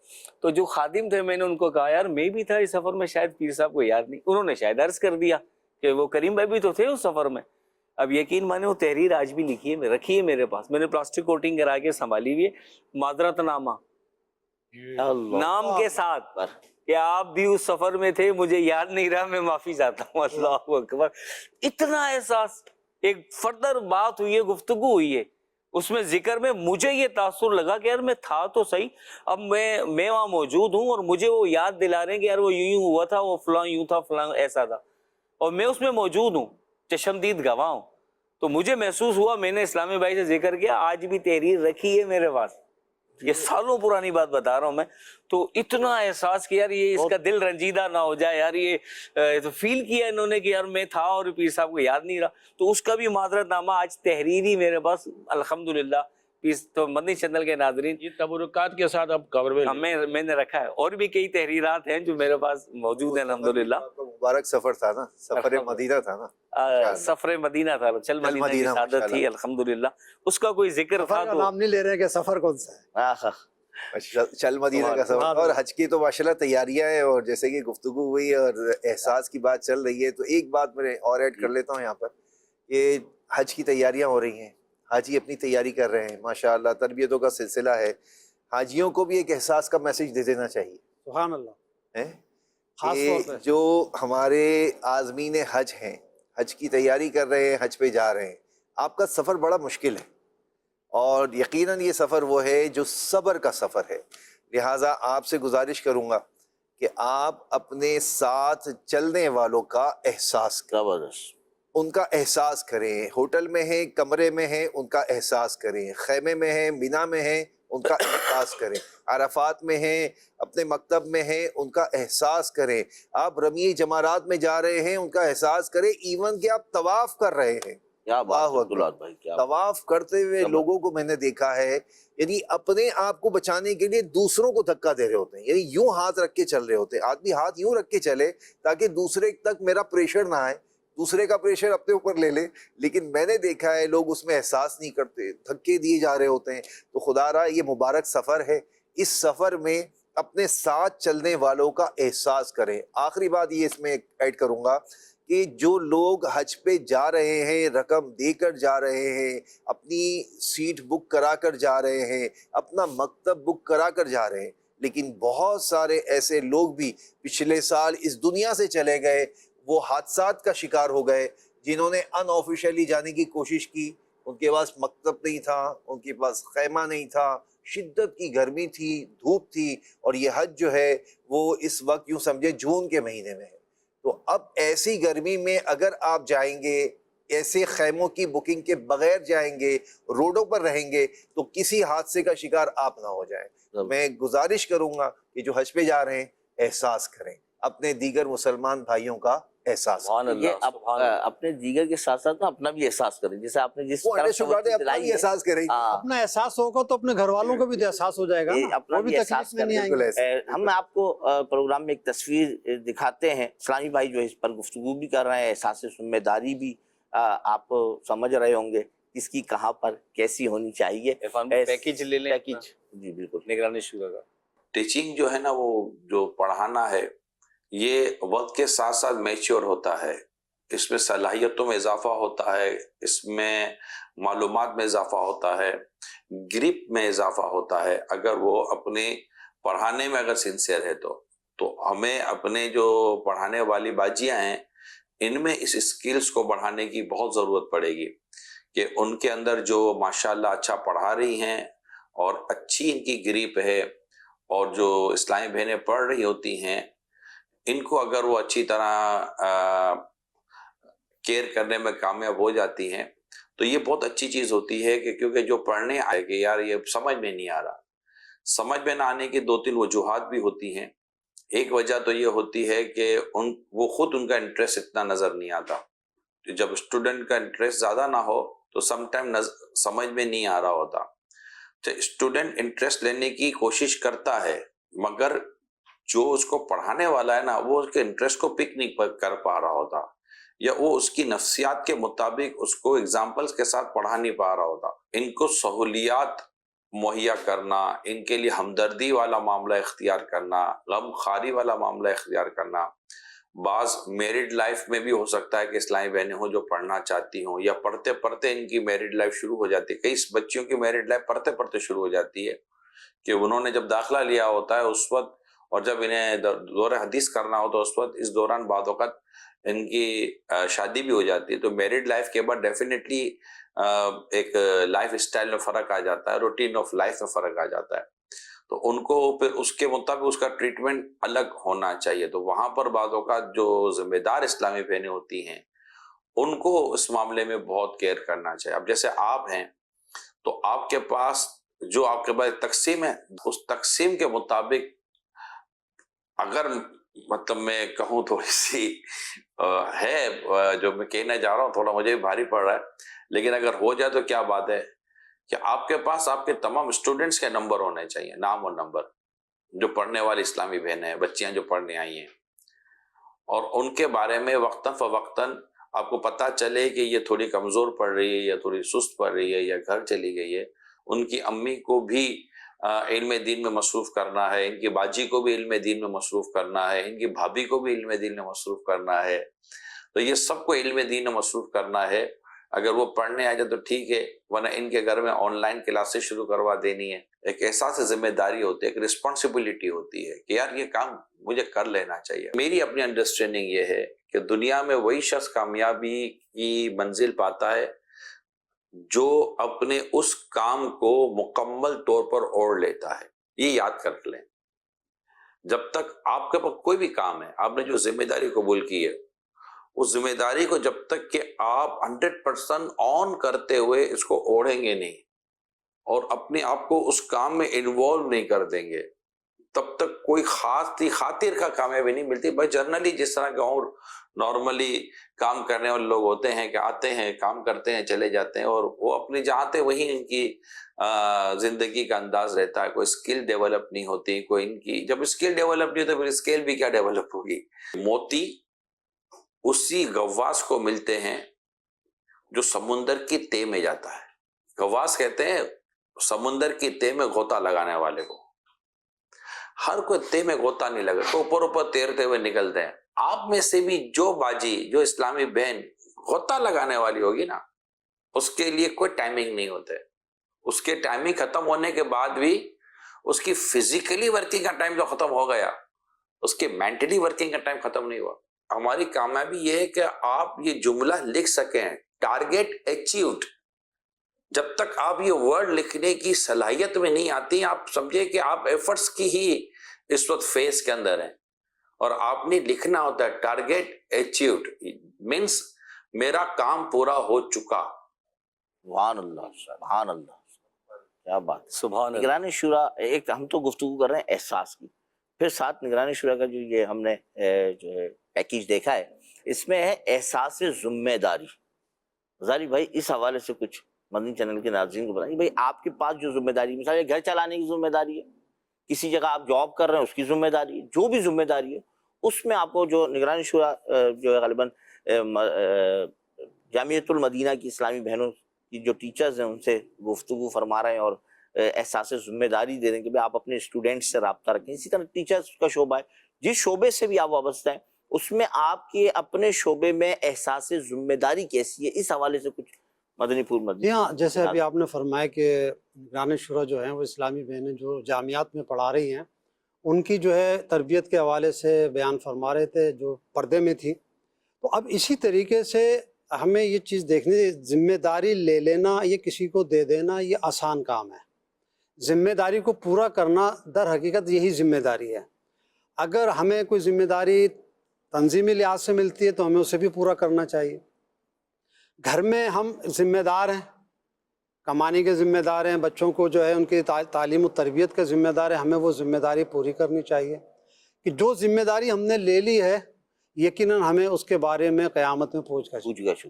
تو جو خادم تھے میں نے ان کو کہا یار میں بھی تھا اس سفر میں، شاید پیر صاحب کو یاد نہیں. انہوں نے شاید عرض کر دیا کہ وہ کریم بھائی بھی تو تھے اس سفر میں. اب یقین مانے وہ تحریر آج بھی لکھی ہے، رکھی ہے میرے پاس، میں نے پلاسٹک کوٹنگ کرا کے سنبھالی ہوئی ہے، معذرت نامہ نام کے ساتھ کہ آپ بھی اس سفر میں تھے، مجھے یاد نہیں رہا، میں معافی چاہتا ہوں. اللہ اکبر. اتنا احساس، ایک فردر بات ہوئی ہے، گفتگو ہوئی ہے، اس میں ذکر میں مجھے یہ تاثر لگا کہ یار میں تھا تو صحیح، اب میں وہاں موجود ہوں اور مجھے وہ یاد دلا رہے ہیں کہ یار وہ یوں ہوا تھا، وہ فلاں یوں تھا، فلاں ایسا تھا، اور میں اس میں موجود ہوں، چشمدید گواہ ہوں. تو مجھے محسوس ہوا، میں نے اسلامی بھائی سے ذکر کیا، آج بھی تحریر رکھی ہے میرے پاس، یہ سالوں پرانی بات بتا رہا ہوں میں. تو اتنا احساس کہ یار یہ اس کا دل رنجیدہ نہ ہو جائے، یار یہ تو فیل کیا انہوں نے کہ یار میں تھا اور پیر صاحب کو یاد نہیں رہا. تو اس کا بھی معذرت نامہ آج تحریری میرے پاس الحمدللہ. تو مدنی چینل کے ناظرین، یہ تبرکات کے ساتھ اب کور میں نے رکھا ہے، اور بھی کئی تحریرات ہیں جو میرے پاس موجود ہیں الحمدللہ. مبارک سفر تھا نا، سفر مدینہ تھا نا، سفر مدینہ تھا، چل مدینہ کی سعادت تھی الحمدللہ. اس کا کوئی ذکر تھا تو نام نہیں لے رہے کہ سفر کون سا ہے. چل مدینہ کا سفر. اور حج کی تو ماشاءاللہ تیاریاں ہیں، اور جیسے کہ گفتگو ہوئی اور احساس کی بات چل رہی ہے، تو ایک بات میں اور ایڈ کر لیتا ہوں یہاں پر کہ حج کی تیاریاں ہو رہی ہیں، حاجی اپنی تیاری کر رہے ہیں، ماشاءاللہ تربیتوں کا سلسلہ ہے. حاجیوں کو بھی ایک احساس کا میسج دے دینا چاہیے، سبحان اللہ، کہ جو ہمارے عازمین حج ہیں، حج کی تیاری کر رہے ہیں، حج پہ جا رہے ہیں، آپ کا سفر بڑا مشکل ہے، اور یقیناً یہ سفر وہ ہے جو صبر کا سفر ہے. لہٰذا آپ سے گزارش کروں گا کہ آپ اپنے ساتھ چلنے والوں کا احساس کریں، ان کا احساس کریں. ہوٹل میں ہیں، کمرے میں ہیں، ان کا احساس کریں. خیمے میں ہیں، مینا میں ہیں، ان کا احساس کریں. عرفات میں ہیں، اپنے مکتب میں ہیں، ان کا احساس کریں. آپ رمی جمارات میں جا رہے ہیں، ان کا احساس کریں. ایون کہ آپ طواف کر رہے ہیں، طواف کرتے ہوئے لوگوں کو میں نے دیکھا ہے، یعنی اپنے آپ کو بچانے کے لیے دوسروں کو دھکا دے رہے ہوتے ہیں، یعنی یوں ہاتھ رکھ کے چل رہے ہوتے ہیں. آدمی ہاتھ یوں رکھ کے چلے تاکہ دوسرے تک میرا پریشر نہ آئے، دوسرے کا پریشر اپنے اوپر لے لے. لیکن میں نے دیکھا ہے لوگ اس میں احساس نہیں کرتے، دھکے دیے جا رہے ہوتے ہیں. تو خدا را یہ مبارک سفر ہے، اس سفر میں اپنے ساتھ چلنے والوں کا احساس کریں. آخری بات یہ اس میں ایڈ کروں گا کہ جو لوگ حج پہ جا رہے ہیں، رقم دے کر جا رہے ہیں، اپنی سیٹ بک کرا کر جا رہے ہیں، اپنا مکتب بک کرا کر جا رہے ہیں، لیکن بہت سارے ایسے لوگ بھی پچھلے سال اس دنیا سے چلے گئے، وہ حادثات کا شکار ہو گئے، جنہوں نے ان آفیشیلی جانے کی کوشش کی. ان کے پاس مکتب نہیں تھا، ان کے پاس خیمہ نہیں تھا، شدت کی گرمی تھی، دھوپ تھی، اور یہ حج جو ہے وہ اس وقت یوں سمجھے جون کے مہینے میں ہے. تو اب ایسی گرمی میں اگر آپ جائیں گے، ایسے خیموں کی بکنگ کے بغیر جائیں گے، روڈوں پر رہیں گے، تو کسی حادثے کا شکار آپ نہ ہو جائیں. میں گزارش کروں گا کہ جو حج پہ جا رہے ہیں احساس کریں، اپنے دیگر مسلمان بھائیوں کا احساس کریں. یہ اپنے دیگر کے ساتھ ساتھ اپنا بھی احساس کریں، جیسے آپ نے جس اپنا بھی احساس کریں. اپنا احساس ہوگا تو اپنے گھر والوں کو بھی احساس ہو جائے گا، اپنا بھی احساس کریں. ہم آپ کو پروگرام میں ایک تصویر دکھاتے ہیں، اسلامی بھائی جو اس پر گفتگو بھی کر رہے ہیں، احساس ذمہ داری بھی آپ سمجھ رہے ہوں گے کس کی کہاں پر کیسی ہونی چاہیے. پیکیج لے لیں. جی بالکل. نگرانی شورا کا ٹیچنگ جو ہے نا، وہ جو پڑھانا ہے یہ وقت کے ساتھ ساتھ میچور ہوتا ہے، اس میں صلاحیتوں میں اضافہ ہوتا ہے، اس میں معلومات میں اضافہ ہوتا ہے، گرپ میں اضافہ ہوتا ہے. اگر وہ اپنے پڑھانے میں اگر سنسیئر ہے تو ہمیں اپنے جو پڑھانے والی باجیاں ہیں ان میں اس اسکلز کو بڑھانے کی بہت ضرورت پڑے گی کہ ان کے اندر جو ماشاءاللہ اچھا پڑھا رہی ہیں اور اچھی ان کی گریپ ہے، اور جو اسلامی بہنیں پڑھ رہی ہوتی ہیں ان کو اگر وہ اچھی طرح کیئر کرنے میں کامیاب ہو جاتی ہیں تو یہ بہت اچھی چیز ہوتی ہے. کہ کیونکہ جو پڑھنے آئے کہ یار یہ سمجھ میں نہیں آ رہا، سمجھ میں نہ آنے کی 2-3 وجوہات بھی ہوتی ہیں. ایک وجہ تو یہ ہوتی ہے کہ وہ خود ان کا انٹرسٹ اتنا نظر نہیں آتا. جب اسٹوڈنٹ کا انٹرسٹ زیادہ نہ ہو تو سم ٹائم سمجھ میں نہیں آ رہا ہوتا. اسٹوڈنٹ انٹرسٹ لینے کی کوشش کرتا ہے مگر جو اس کو پڑھانے والا ہے نا وہ اس کے انٹرسٹ کو پک نہیں کر پا رہا ہوتا, یا وہ اس کی نفسیات کے مطابق اس کو اگزامپلس کے ساتھ پڑھا نہیں پا رہا ہوتا. ان کو سہولیات مہیا کرنا, ان کے لیے ہمدردی والا معاملہ اختیار کرنا, غم خواری والا معاملہ اختیار کرنا. بعض میرڈ لائف میں بھی ہو سکتا ہے کہ اسلامی بہنیں ہوں جو پڑھنا چاہتی ہوں, یا پڑھتے پڑھتے ان کی میرڈ لائف شروع ہو جاتی ہے. کئی بچیوں کی میرڈ لائف پڑھتے پڑھتے شروع ہو جاتی ہے کہ انہوں نے جب داخلہ لیا ہوتا ہے اس وقت, اور جب انہیں دور حدیث کرنا ہو تو اس وقت اس دوران بعض اوقات ان کی شادی بھی ہو جاتی ہے. تو میرڈ لائف کے بعد ڈیفینیٹلی ایک لائف اسٹائل میں فرق آ جاتا ہے, روٹین آف لائف میں فرق آ جاتا ہے. تو ان کو پھر اس کے مطابق اس کا ٹریٹمنٹ الگ ہونا چاہیے. تو وہاں پر بعض اوقات جو ذمہ دار اسلامی بہنیں ہوتی ہیں ان کو اس معاملے میں بہت کیئر کرنا چاہیے. اب جیسے آپ ہیں تو آپ کے پاس جو آپ کے پاس تقسیم ہے, اس تقسیم کے مطابق اگر مطلب میں کہوں تھوڑی سی ہے جو میں کہنا چاہ رہا ہوں, تھوڑا مجھے بھی بھاری پڑ رہا ہے, لیکن اگر ہو جائے تو کیا بات ہے کہ آپ کے پاس آپ کے تمام اسٹوڈنٹس کے نمبر ہونے چاہیے, نام اور نمبر, جو پڑھنے والی اسلامی بہنیں ہیں, بچیاں جو پڑھنے آئی ہیں, اور ان کے بارے میں وقتاً فوقتاً آپ کو پتہ چلے کہ یہ تھوڑی کمزور پڑ رہی ہے یا تھوڑی سست پڑ رہی ہے یا گھر چلی گئی ہے. ان کی امی کو بھی علم دین میں مصروف کرنا ہے, ان کی باجی کو بھی علم دین میں مصروف کرنا ہے, ان کی بھابھی کو بھی علم دین میں مصروف کرنا ہے. تو یہ سب کو علم دین میں مصروف کرنا ہے. اگر وہ پڑھنے آ جائے تو ٹھیک ہے, ورنہ ان کے گھر میں آن لائن کلاسز شروع کروا دینی ہے. ایک احساس ذمہ داری ہوتی ہے, ایک رسپانسبلٹی ہوتی ہے کہ یار یہ کام مجھے کر لینا چاہیے. میری اپنی انڈرسٹینڈنگ یہ ہے کہ دنیا میں وہی شخص کامیابی کی منزل پاتا ہے جو اپنے اس کام کو مکمل طور پر اوڑھ لیتا ہے. یہ یاد کر لیں, جب تک آپ کے پاس کوئی بھی کام ہے, آپ نے جو ذمہ داری قبول کی ہے, اس ذمہ داری کو جب تک کہ آپ 100% آن کرتے ہوئے اس کو اوڑھیں گے نہیں اور اپنے آپ کو اس کام میں انوالو نہیں کر دیں گے, تب تک کوئی خاطر کا کامیابی نہیں ملتی. بھائی جنرلی جس طرح کہ اور نارملی کام کرنے والے لوگ ہوتے ہیں کہ آتے ہیں, کام کرتے ہیں, چلے جاتے ہیں, اور وہ اپنی جہاں تھے وہیں ان کی زندگی کا انداز رہتا ہے. کوئی اسکل ڈیولپ نہیں ہوتی, کوئی ان کی جب اسکل ڈیولپ نہیں ہوتی تو پھر اسکل بھی کیا ڈیولپ ہوگی. موتی اسی غواص کو ملتے ہیں جو سمندر کی تہ میں جاتا ہے. غواص کہتے ہیں سمندر کی تہ میں غوطہ لگانے والے کو. ہر کوئی تہ میں غوطہ نہیں لگا تو اوپر اوپر تیرتے ہوئے نکلتے ہیں. آپ میں سے بھی جو باجی, جو اسلامی بہن غوطہ لگانے والی ہوگی نا, اس کے لیے کوئی ٹائمنگ نہیں ہوتے. اس کے ٹائمنگ ختم ہونے کے بعد بھی اس کی فزیکلی ورکنگ کا ٹائم جو ختم ہو گیا, اس کے مینٹلی ورکنگ کا ٹائم ختم نہیں ہوا. ہماری کامیابی یہ ہے کہ آپ یہ جملہ لکھ سکیں, ٹارگیٹ اچیوڈ. جب تک آپ یہ ورڈ لکھنے کی صلاحیت میں نہیں آتی, آپ سمجھے کہ آپ ایفرٹس کی ہی اس وقت فیز کے اندر ہیں, اور آپ نے لکھنا ہوتا ہے ٹارگیٹ اچیوڈ, مینس میرا کام پورا ہو چکا. سبحان اللہ, سبحان اللہ, کیا بات. سبحان اللہ. نگرانی شورا, ایک ہم تو گفتگو کر رہے ہیں احساس کی, پھر ساتھ نگرانی شورا کا جو یہ ہم نے جو ہے پیکیج دیکھا ہے, اس میں ہے احساس ذمہ داری. غزالی بھائی اس حوالے سے کچھ مدنی چینل کے ناظرین کو بتائیں بھائی آپ کے پاس جو ذمہ داری, مثال گھر چلانے کی ذمہ داری ہے, کسی جگہ آپ جاب کر رہے ہیں اس کی ذمہ داری ہے, جو بھی ذمہ داری ہے اس میں آپ کو جو نگرانی شورا جو ہے غالباً جامعۃ المدینہ کی اسلامی بہنوں کی جو ٹیچرز ہیں ان سے گفتگو فرما رہے ہیں اور احساس ذمہ داری دے رہے ہیں کہ آپ اپنے اسٹوڈنٹس سے رابطہ رکھیں. اسی طرح ٹیچرز کا شعبہ ہے, جس شعبے سے بھی آپ وابستہ ہیں اس میں آپ کے اپنے شعبے میں احساس ذمہ داری کیسی ہے, اس حوالے سے کچھ مدنی پور مدنی. جی ہاں, جیسے ابھی آپ نے فرمایا کہ نگران شورا جو ہیں وہ اسلامی بہنیں جو جامعات میں پڑھا رہی ہیں ان کی جو ہے تربیت کے حوالے سے بیان فرما رہے تھے جو پردے میں تھی. تو اب اسی طریقے سے ہمیں یہ چیز دیکھنی, ذمہ داری لے لینا, یہ کسی کو دے دینا یہ آسان کام ہے. ذمہ داری کو پورا کرنا در حقیقت یہی ذمہ داری ہے. اگر ہمیں کوئی ذمہ داری تنظیمی لحاظ سے ملتی ہے تو ہمیں اسے بھی پورا کرنا چاہیے. گھر میں ہم ذمہ دار ہیں, کمانے کے ذمہ دار ہیں, بچوں کو جو ہے ان کی تعلیم و تربیت کا ذمہ دار ہے, ہمیں وہ ذمہ داری پوری کرنی چاہیے. کہ جو ذمہ داری ہم نے لے لی ہے یقیناً ہمیں اس کے بارے میں قیامت میں پوچھ گچھ.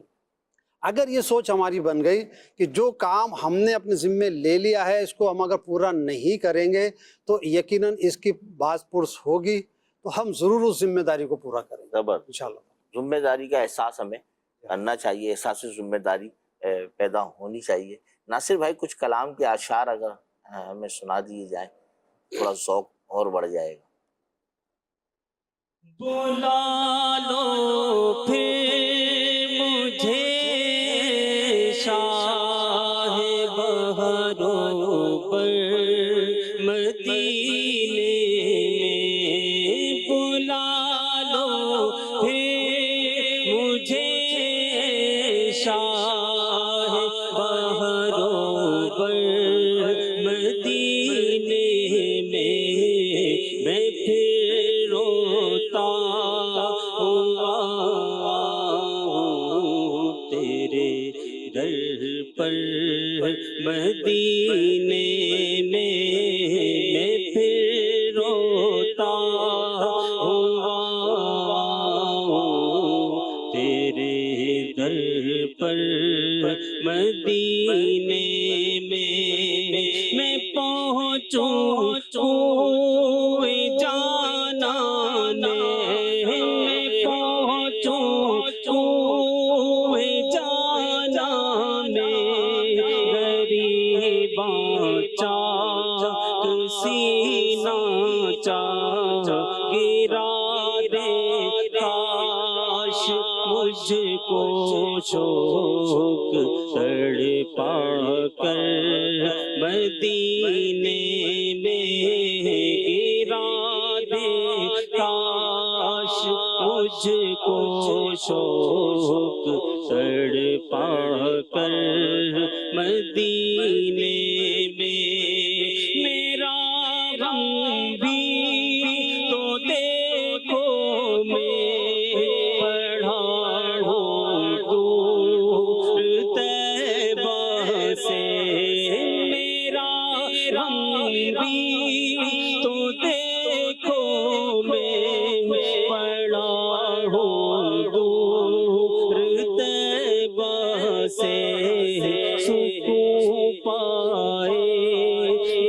اگر یہ سوچ ہماری بن گئی کہ جو کام ہم نے اپنے ذمے لے لیا ہے اس کو ہم اگر پورا نہیں کریں گے تو یقیناً اس کی باز پرس ہوگی، تو ہم ضرور اس ذمہ داری کو پورا کریں گے انشاءاللہ. ذمہ داری کا احساس ہمیں کرنا چاہیے، احساس ذمہ داری پیدا ہونی چاہیے. ناصر بھائی کچھ کلام کے اشعار اگر ہمیں سنا دیے جائیں تھوڑا ذوق اور بڑھ جائے گا. بلا لو پھر مجھے شاہ بہاروں پر مدینے میں، بلا لو پھر مجھے شاہ بہاروں پر مدینے میں پھر روتا ہوا تیرے در پر مدینے میں پھر روتا ہوا تیرے در پر مدینے میں پہنچوں جانا میں پہنچوں جانا میں غریباں چاک سینہ چاک گرا دے کاش مجھ کو شوق تڑپا کر مدینے میں گرا دے کاش مجھ کو شوق تڑپا کر مدینے میں. میرا غم بھی تو دیکھو میں پڑھا ہوں دور طیبہ سے، میرا غم بھی تو دیکھو میں پڑھا ہوں دور طیبہ سے، سکون پائے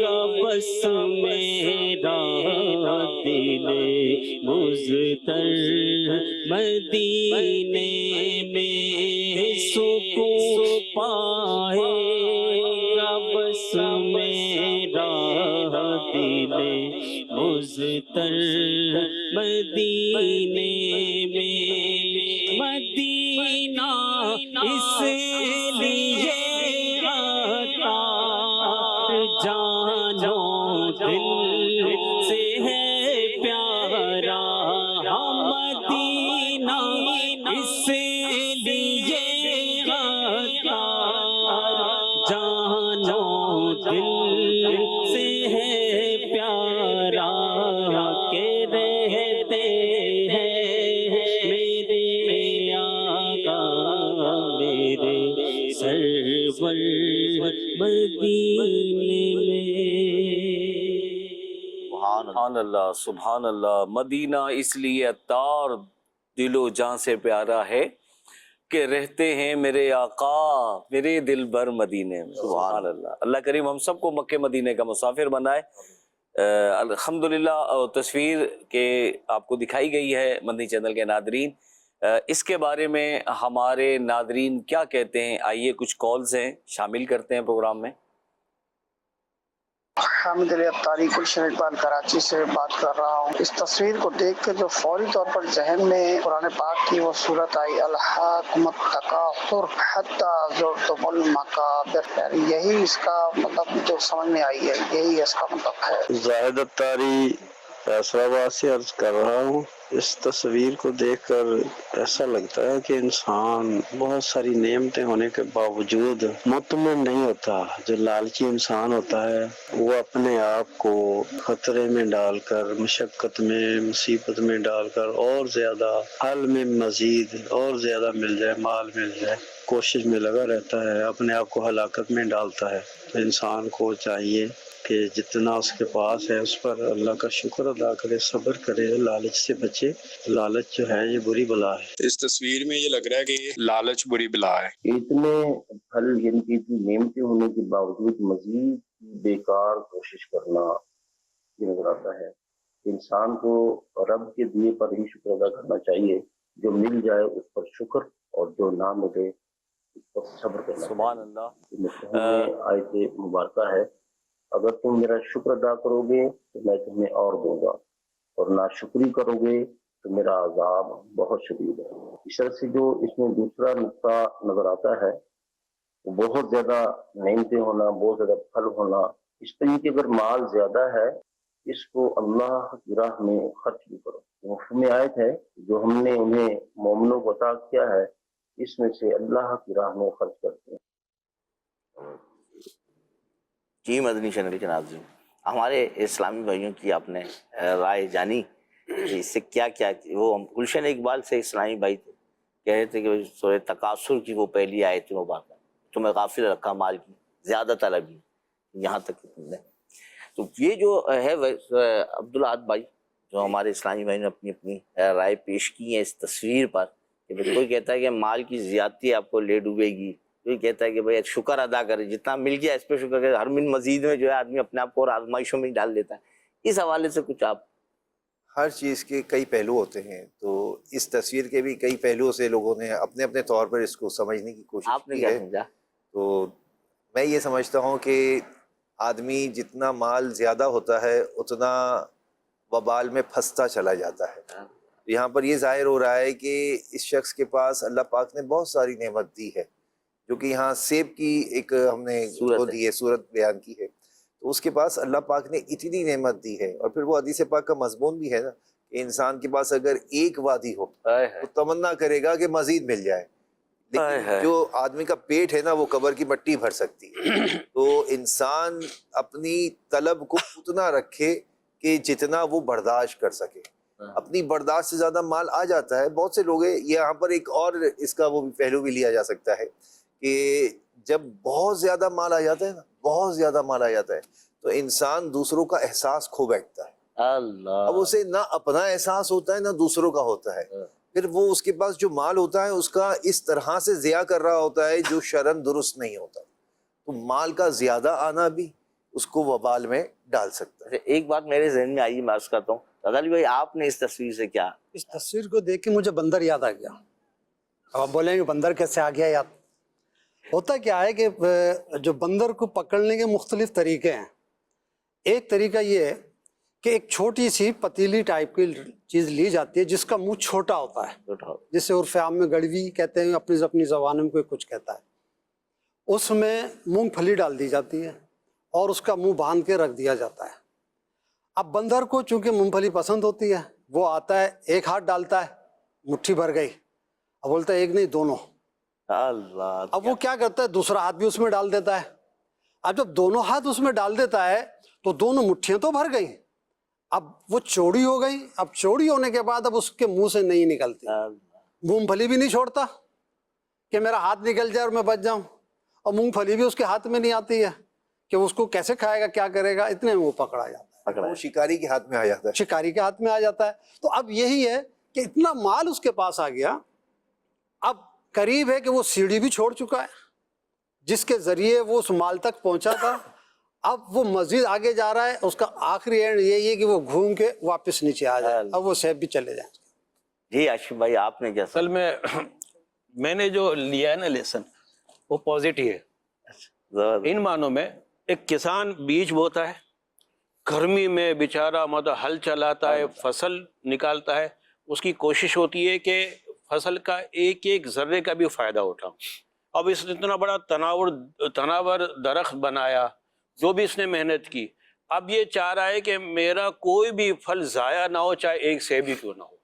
گا بس میرا دل مضطر مدینے میں، سکون پائے گا بس میرا دل مضطر مدینے میں. مدینہ اس لیے عطا جانو دل سے ہے پیارا، مدینہ اس لیے عطا جانو دل سے ہے پیارا، کہ رہتے ہیں میرے آقا میرے سرور مدینے میں. سبحان اللہ سبحان اللہ. مدینہ اس لیے عطار دل و جان سے پیارا ہے کہ رہتے ہیں میرے آقا میرے دل بھر مدینے میں. سبحان اللہ. اللہ کریم ہم سب کو مکہ مدینے کا مسافر بنائے. الحمدللہ تصویر کہ آپ کو دکھائی گئی ہے مدنی چینل کے ناظرین، اس کے بارے میں ہمارے ناظرین کیا کہتے ہیں، آئیے کچھ کالز ہیں شامل کرتے ہیں پروگرام میں. حامد علی ابطاری گلشن اقبال کراچی سے بات کر رہا ہوں. اس تصویر کو دیکھ کے جو فوری طور پر ذہن میں قرآن پاک کی وہ صورت آئی الہاکم التکاثر حتی زرتم المقابر، یہی اس کا مطلب جو سمجھ میں آئی ہے، یہی اس کا مطلب ہے. زاہد ابطاری فیصلہ آباد سے عرض کر رہا ہوں. اس تصویر کو دیکھ کر ایسا لگتا ہے کہ انسان بہت ساری نعمتیں ہونے کے باوجود مطمئن نہیں ہوتا. جو لالچی انسان ہوتا ہے وہ اپنے آپ کو خطرے میں ڈال کر، مشقت میں، مصیبت میں ڈال کر اور زیادہ حل میں مزید اور زیادہ مل جائے، مال مل جائے، کوشش میں لگا رہتا ہے، اپنے آپ کو ہلاکت میں ڈالتا ہے. انسان کو چاہیے کہ جتنا اس کے پاس ہے اس پر اللہ کا شکر ادا کرے، صبر کرے، لالچ سے بچے۔ لالچ جو ہے یہ بری بلا ہے۔ اس تصویر میں یہ لگ رہا ہے کہ یہ لالچ بری بلا ہے۔ اتنے پھل یعنی کہ اتنی نعمتیں ہونے کے باوجود مزید بیکار کوشش کرنا یہ نظر آتا ہے۔ انسان کو رب کے دیے پر ہی شکر ادا کرنا چاہیے، جو مل جائے اس پر شکر اور جو نہ ملے اس پر صبر کرنا۔ سبحان اللہ۔ آیت مبارکہ ہے، اگر تم میرا شکر ادا کرو گے تو میں تمہیں اور دوں گا، اور ناشکری کرو گے تو میرا عذاب بہت شدید ہے۔ اس طرح سے جو اس میں دوسرا نقطہ نظر آتا ہے، وہ بہت زیادہ نعمتیں ہونا، بہت زیادہ پھل ہونا۔ اس طریقے اگر مال زیادہ ہے اس کو اللہ کی راہ میں خرچ بھی کرو۔ مفہوم آیت ہے جو ہم نے انہیں مومنوں کو عطا کیا ہے اس میں سے اللہ کی راہ میں خرچ کرتے ہیں۔ جی مدنی چینل کے ناظرین، ہمارے اسلامی بھائیوں کی آپ نے رائے جانی، اس سے کیا کیا وہ گلشن اقبال سے اسلامی بھائی کہہ رہے تھے کہ سورہ تکاثر کی وہ پہلی آیت مبارکہ، تمہیں غافل رکھا مال کی زیادہ طلبی، یہاں تک کہ تم نے۔ تو یہ جو ہے عبدالعاد بھائی جو ہمارے اسلامی بھائی نے اپنی اپنی رائے پیش کی ہے اس تصویر پر، کہ کوئی کہتا ہے کہ مال کی زیادتی آپ کو لے ڈوبے گی، کوئی کہتا ہے کہ بھائی شکر ادا کرے، جتنا مل گیا اس پہ شکر کرے، ہر من مزید میں جو ہے آدمی اپنے آپ کو اور آزمائشوں میں ڈال دیتا ہے۔ اس حوالے سے کچھ آپ؟ ہر چیز کے کئی پہلو ہوتے ہیں، تو اس تصویر کے بھی کئی پہلوؤں سے لوگوں نے اپنے اپنے طور پر اس کو سمجھنے کی کوشش آپ نے کی کیا ہے۔ سمجھا؟ تو میں یہ سمجھتا ہوں کہ آدمی جتنا مال زیادہ ہوتا ہے اتنا وبال میں پھنستا چلا جاتا ہے۔ یہاں پر یہ ظاہر ہو رہا ہے کہ اس شخص کے پاس اللہ پاک نے بہت ساری نعمت دی ہے، جو کہ یہاں سیب کی ایک ہم نے دی ہے، صورت بیان کی ہے، تو اس کے پاس اللہ پاک نے اتنی نعمت دی ہے۔ اور پھر وہ حدیث پاک کا مضمون بھی ہے نا کہ انسان کے پاس اگر ایک وادی ہو تو تمنا کرے گا کہ مزید مل جائے، لیکن جو آدمی کا پیٹ ہے نا وہ قبر کی مٹی بھر سکتی ہے۔ تو انسان اپنی طلب کو اتنا رکھے کہ جتنا وہ برداشت کر سکے۔ اپنی برداشت سے زیادہ مال آ جاتا ہے، بہت سے لوگ ہیں یہاں پر ایک اور اس کا وہ پہلو بھی لیا جا سکتا ہے کہ جب بہت زیادہ مال آ جاتا ہے نا، بہت زیادہ مال آ جاتا ہے تو انسان دوسروں کا احساس کھو بیٹھتا ہے۔ اب اسے نہ اپنا احساس ہوتا ہے نہ دوسروں کا ہوتا ہے، پھر وہ اس کے پاس جو مال ہوتا ہے اس کا اس طرح سے ضیاع کر رہا ہوتا ہے جو شرعاً درست نہیں ہوتا۔ تو مال کا زیادہ آنا بھی اس کو وبال میں ڈال سکتا ہے۔ ایک بات میرے ذہن میں آئی، میں عرض کرتا ہوں، غزالی بھائی آپ نے اس تصویر سے کیا؟ اس تصویر کو دیکھ کے مجھے بندر یاد آ گیا۔ اب آپ بولیں گے بندر کیسے آ گیا یاد؟ ہوتا کیا ہے کہ جو بندر کو پکڑنے کے مختلف طریقے ہیں۔ ایک طریقہ یہ ہے کہ ایک چھوٹی سی پتیلی ٹائپ کی چیز لی جاتی ہے جس کا منہ چھوٹا ہوتا ہے، جسے عرف عام میں گڑوی کہتے ہیں، اپنی زبان میں کوئی کچھ کہتا ہے۔ اس میں مونگ پھلی ڈال دی جاتی ہے اور اس کا منہ باندھ کے رکھ دیا جاتا ہے۔ اب بندر کو چونکہ مونگ پھلی پسند ہوتی ہے، وہ آتا ہے، ایک ہاتھ ڈالتا ہے، مٹھی بھر گئی، اب بولتا ہے ایک نہیں دونوں۔ اب وہ کیا کرتا ہے، دوسرا ہاتھ بھی اس میں ڈال دیتا ہے۔ اب جب دونوں ہاتھ اس میں ڈال دیتا ہے تو دونوں مٹھیاں تو بھر گئی، اب وہ چوڑی ہو گئی۔ اب چوڑی ہونے کے بعد اب اس کے منہ سے نہیں نکلتی، مونگ پھلی بھی نہیں چھوڑتا کہ میرا ہاتھ نکل جائے اور میں بچ جاؤں، اور مونگ پھلی بھی اس کے ہاتھ میں نہیں آتی ہے کہ اس کو کیسے کھائے گا، کیا کرے گا، اتنے میں وہ پکڑا جاتا ہے، وہ شکاری کے ہاتھ میں آ جاتا ہے، شکاری کے ہاتھ میں آ جاتا ہے۔ تو اب یہی ہے کہ اتنا مال اس کے پاس آ گیا، اب قریب ہے کہ وہ سیڑھی بھی چھوڑ چکا ہے جس کے ذریعے وہ اس مال تک پہنچا تھا، اب وہ مزید آگے جا رہا ہے، اس کا آخری اینڈ یہی ہے کہ وہ گھوم کے واپس نیچے آ جائے، اب وہ سیب بھی چلے جائیں۔ جی عاشق بھائی آپ نے کیا؟ اصل میں نے جو لیا ہے نا لیسن وہ پازیٹیو ہے، ان معنوں میں ایک کسان بیج بوتا ہے، گرمی میں بیچارہ مطلب ہل چلاتا ہے، فصل نکالتا ہے، اس کی کوشش ہوتی ہے کہ فصل کا ایک ایک ذرے کا بھی فائدہ اٹھاؤں۔ اب اس نے اتنا بڑا تناور درخت بنایا، جو بھی اس نے محنت کی، اب یہ چاہ رہا ہے کہ میرا کوئی بھی پھل ضائع نہ ہو، چاہے ایک سیب بھی کیوں نہ ہو،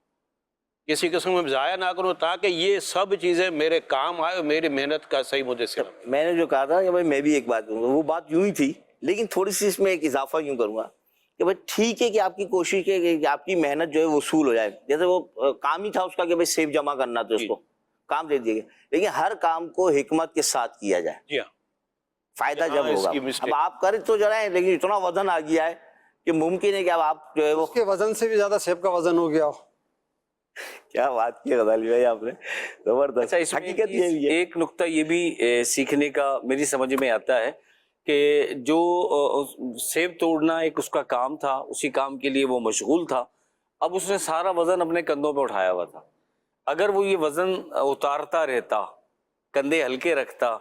کسی قسم میں ضائع نہ کروں تاکہ یہ سب چیزیں میرے کام آئے اور میری محنت کا صحیح مجھے سے۔ میں نے جو کہا تھا کہ بھائی میں بھی ایک بات کہوں گا، وہ بات یوں ہی تھی لیکن تھوڑی سی اس میں ایک اضافہ یوں کروں گا کہ بھائی ٹھیک ہے کہ آپ کی کوشش ہے کہ آپ کی محنت جو ہے وصول ہو جائے، جیسے وہ کام ہی تھا اس کا کہ بھائی سیب جمع کرنا، تو اس کو کام دے دیا گیا، لیکن ہر کام کو حکمت کے ساتھ کیا جائے۔ جی ہاں، فائدہ ہاں، جب اس ہوگا. کی اب mistake. آپ کر تو جائیں لیکن اتنا وزن آ گیا ہے کہ ممکن ہے کہ اب آپ جو ہے وہ اس کے وزن سے بھی زیادہ سیب کا وزن ہو گیا ہو. کیا بات کی غزالی بھائی آپ نے, زبردست. اچھا اس میں حقیقت یہ بھی ہے. ایک نقطہ یہ بھی سیکھنے کا میری سمجھ میں آتا ہے کہ جو سیب توڑنا ایک اس کا کام تھا, اسی کام کے لیے وہ مشغول تھا. اب اس نے سارا وزن اپنے کندھوں پہ اٹھایا ہوا تھا. اگر وہ یہ وزن اتارتا رہتا, کندھے ہلکے رکھتا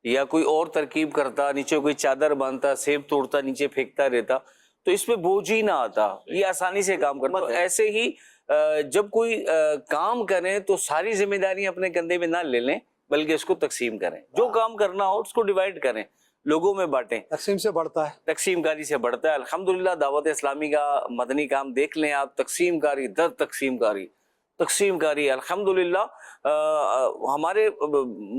یا کوئی اور ترکیب کرتا, نیچے کوئی چادر باندھتا, سیب توڑتا نیچے پھینکتا رہتا, تو اس پہ بوجھ ہی نہ آتا, یہ آسانی سے کام کرتا. ایسے ہی جب کوئی کام کریں تو ساری ذمہ داریاں اپنے کندھے میں نہ لے لیں بلکہ اس کو تقسیم کریں. جو کام کرنا ہو اس کو ڈیوائیڈ کریں, لوگوں میں بانٹیں. تقسیم سے بڑھتا ہے, تقسیم کاری سے بڑھتا ہے. الحمدللہ دعوت اسلامی کا مدنی کام دیکھ لیں آپ, تقسیم کاری در تقسیم کاری, تقسیم کاری. الحمدللہ ہمارے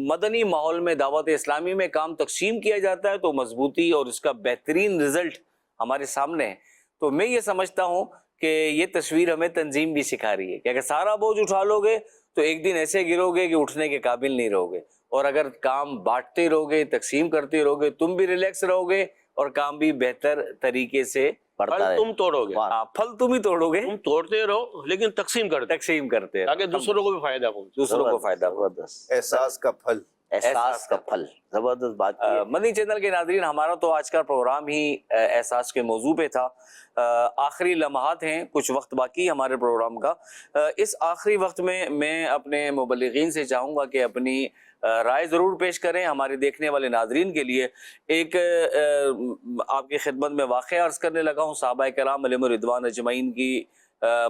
مدنی ماحول میں دعوت اسلامی میں کام تقسیم کیا جاتا ہے تو مضبوطی اور اس کا بہترین رزلٹ ہمارے سامنے ہے. تو میں یہ سمجھتا ہوں کہ یہ تصویر ہمیں تنظیم بھی سکھا رہی ہے کہ اگر سارا بوجھ اٹھا لو گے تو ایک دن ایسے گرو گے کہ اٹھنے کے قابل نہیں رہو گے, اور اگر کام بانٹتے رہو گے, تقسیم کرتے رہو گے, تم بھی ریلیکس رہو گے اور کام بھی بہتر طریقے سے پھل تم توڑو گے. پھل تم ہی توڑو گے, تم توڑتے رہو لیکن تقسیم کرتے رہو تاکہ دوسروں کو بھی فائدہ پہنچے. دوسروں کو فائدہ ہو. احساس کا پھل, احساس کا پھل, زبردست بات کی ہے. مدنی چینل کے ناظرین, ہمارا تو آج کا پروگرام ہی احساس کے موضوع پہ تھا. آخری لمحات ہیں, کچھ وقت باقی ہمارے پروگرام کا. اس آخری وقت میں اپنے مبلغین سے چاہوں گا کہ اپنی رائے ضرور پیش کریں ہمارے دیکھنے والے ناظرین کے لیے. ایک آپ کی خدمت میں واقعہ عرض کرنے لگا ہوں. صحابہ کرام علیہم الرضوان اجمعین کی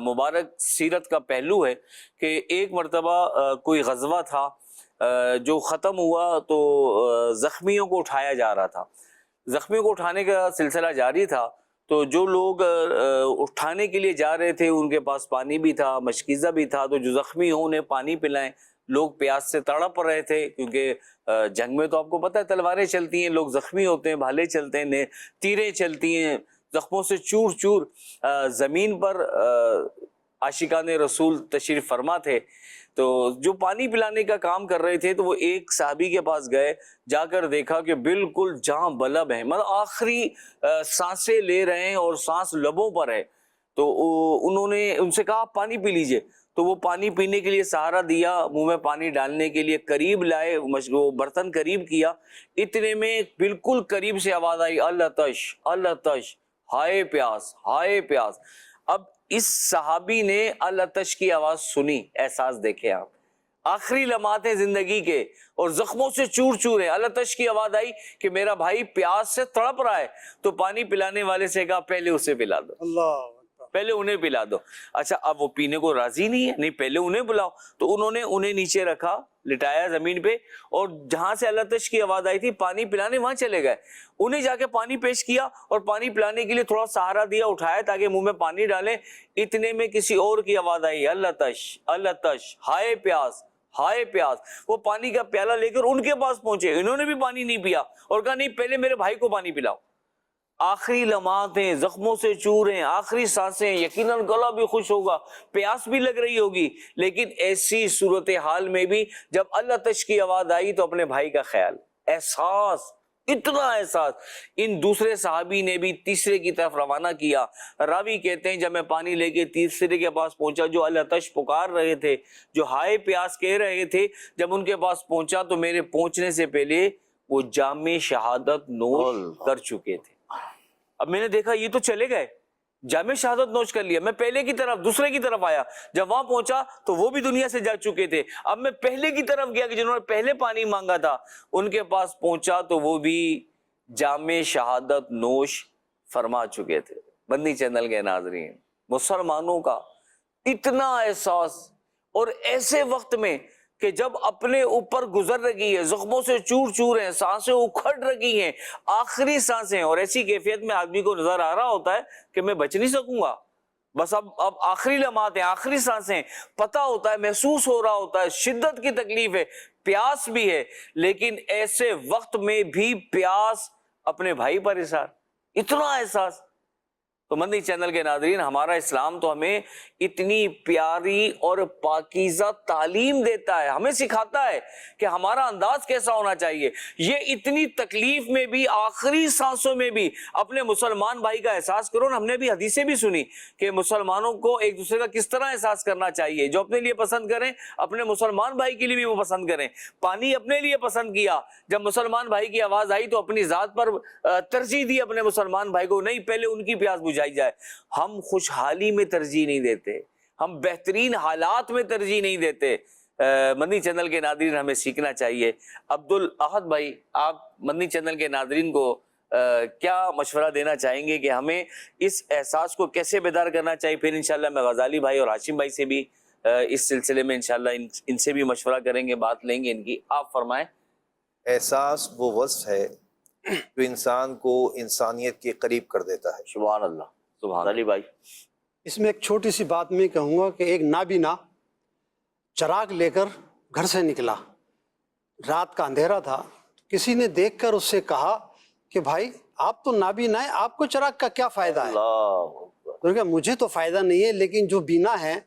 مبارک سیرت کا پہلو ہے کہ ایک مرتبہ کوئی غزوہ تھا جو ختم ہوا تو زخمیوں کو اٹھایا جا رہا تھا. زخمیوں کو اٹھانے کا سلسلہ جاری تھا, تو جو لوگ اٹھانے کے لیے جا رہے تھے ان کے پاس پانی بھی تھا, مشکیزہ بھی تھا, تو جو زخمی ہوں انہیں پانی پلائیں. لوگ پیاس سے تڑپ رہے تھے کیونکہ جنگ میں تو آپ کو پتہ ہے تلواریں چلتی ہیں, لوگ زخمی ہوتے ہیں, بھالے چلتے ہیں, تیریں چلتی ہیں, زخموں سے چور چور. زمین پر عاشقان رسول تشریف فرما تھے, تو جو پانی پلانے کا کام کر رہے تھے تو وہ ایک صحابی کے پاس گئے, جا کر دیکھا کہ بالکل جاں بلب ہے, مطلب آخری سانسیں لے رہے ہیں اور سانس لبوں پر ہے. تو انہوں نے ان سے کہا آپ پانی پی لیجئے. تو وہ پانی پینے کے لیے سہارا دیا, منہ میں پانی ڈالنے کے لیے قریب لائے, وہ برتن قریب کیا, اتنے میں بالکل قریب سے آواز آئی العطش العطش, ہائے پیاس ہائے پیاس. اب اس صحابی نے العطش کی آواز سنی, احساس دیکھے آپ, آخری لمحات ہیں زندگی کے اور زخموں سے چور چور ہیں. العطش کی آواز آئی کہ میرا بھائی پیاس سے تڑپ رہا ہے, تو پانی پلانے والے سے کہا پہلے اسے پلا دو, اللہ پہلے انہیں پلا دو. اچھا اب وہ پینے کو راضی نہیں ہے, نہیں پہلے انہیں پلاؤ. تو انہوں نے انہیں نیچے رکھا, لٹایا زمین پہ, اور جہاں سے العطش کی آواز آئی تھی پانی پلانے وہاں چلے گئے. انہیں جا کے پانی پیش کیا اور پانی پلانے کے لیے تھوڑا سہارا دیا, اٹھایا تاکہ منہ میں پانی ڈالیں. اتنے میں کسی اور کی آواز آئی العطش العطش, ہائے پیاس ہائے پیاس. وہ پانی کا پیالہ لے کر ان کے پاس پہنچے, انہوں نے بھی پانی نہیں پیا اور کہا نہیں پہلے میرے بھائی کو پانی پلاؤ. آخری لمحات ہیں, زخموں سے چور ہیں, آخری سانسیں, یقیناً گلا بھی خوش ہوگا, پیاس بھی لگ رہی ہوگی, لیکن ایسی صورتحال میں بھی جب العطش کی آواز آئی تو اپنے بھائی کا خیال, احساس, اتنا احساس. ان دوسرے صحابی نے بھی تیسرے کی طرف روانہ کیا. راوی کہتے ہیں جب میں پانی لے کے تیسرے کے پاس پہنچا, جو العطش پکار رہے تھے, جو ہائے پیاس کہہ رہے تھے, جب ان کے پاس پہنچا تو میرے پہنچنے سے پہلے وہ جام شہادت نوش کر چکے تھے. اب میں نے دیکھا یہ تو چلے گئے, جام شہادت نوش کر لیا. میں پہلے کی طرف دوسرے کی طرف آیا, جب وہاں پہنچا تو وہ بھی دنیا سے جا چکے تھے. اب میں پہلے کی طرف گیا کہ جنہوں نے پہلے پانی مانگا تھا, ان کے پاس پہنچا تو وہ بھی جام شہادت نوش فرما چکے تھے. مدنی چینل کے ناظرین, مسلمانوں کا اتنا احساس, اور ایسے وقت میں کہ جب اپنے اوپر گزر رہی ہے, زخموں سے چور چور ہیں, سانسیں اکھڑ رہی ہیں, آخری سانسیں, اور ایسی کیفیت میں آدمی کو نظر آ رہا ہوتا ہے کہ میں بچ نہیں سکوں گا, بس اب آخری لمحات ہیں, آخری سانسیں, پتہ ہوتا ہے, محسوس ہو رہا ہوتا ہے, شدت کی تکلیف ہے, پیاس بھی ہے, لیکن ایسے وقت میں بھی پیاس, اپنے بھائی پر احساس, اتنا احساس. تو مدنی چینل کے ناظرین، ہمارا اسلام تو ہمیں اتنی پیاری اور پاکیزہ تعلیم دیتا ہے، ہمیں سکھاتا ہے کہ ہمارا انداز کیسا ہونا چاہیے۔ یہ اتنی تکلیف میں بھی، آخری سانسوں میں بھی اپنے مسلمان بھائی کا احساس کرو نا۔ ہم نے بھی حدیثیں بھی سنی کہ مسلمانوں کو ایک دوسرے کا کس طرح احساس کرنا چاہیے۔ جو اپنے لیے پسند کریں اپنے مسلمان بھائی کے لیے بھی وہ پسند کریں۔ پانی اپنے لیے پسند کیا، جب مسلمان بھائی کی آواز آئی تو اپنی ذات پر ترجیح دی اپنے مسلمان بھائی کو، نہیں پہلے ان کی پیاس بجھائی جائے۔ ہم خوشحالی میں ترجیح نہیں دیتے، ہم بہترین حالات میں ترجیح نہیں دیتے۔ مدنی چینل کے ناظرین ہمیں سیکھنا چاہیے۔ عبدالاحد بھائی، آپ مدنی چینل کے ناظرین کو کیا مشورہ دینا چاہیں گے کہ ہمیں اس احساس کو کیسے بیدار کرنا چاہیے؟ پھر انشاءاللہ میں غزالی بھائی اور ہاشم بھائی سے بھی اس سلسلے میں انشاءاللہ ان سے بھی مشورہ کریں گے، بات لیں گے ان کی۔ آپ فرمائیں۔ احساس وہ وصف ہے جو انسان کو انسانیت کے قریب کر دیتا ہے۔ سبحان اللہ، سبحان علی بھائی۔ اس میں ایک چھوٹی سی بات میں کہوں گا کہ ایک نابینا چراغ لے کر گھر سے نکلا، رات کا اندھیرا تھا، کسی نے دیکھ کر اس سے کہا کہ بھائی آپ تو نابینا ہے، آپ کو چراغ کا کیا فائدہ ہے؟ تو کہا مجھے تو فائدہ نہیں ہے، لیکن جو بینا ہے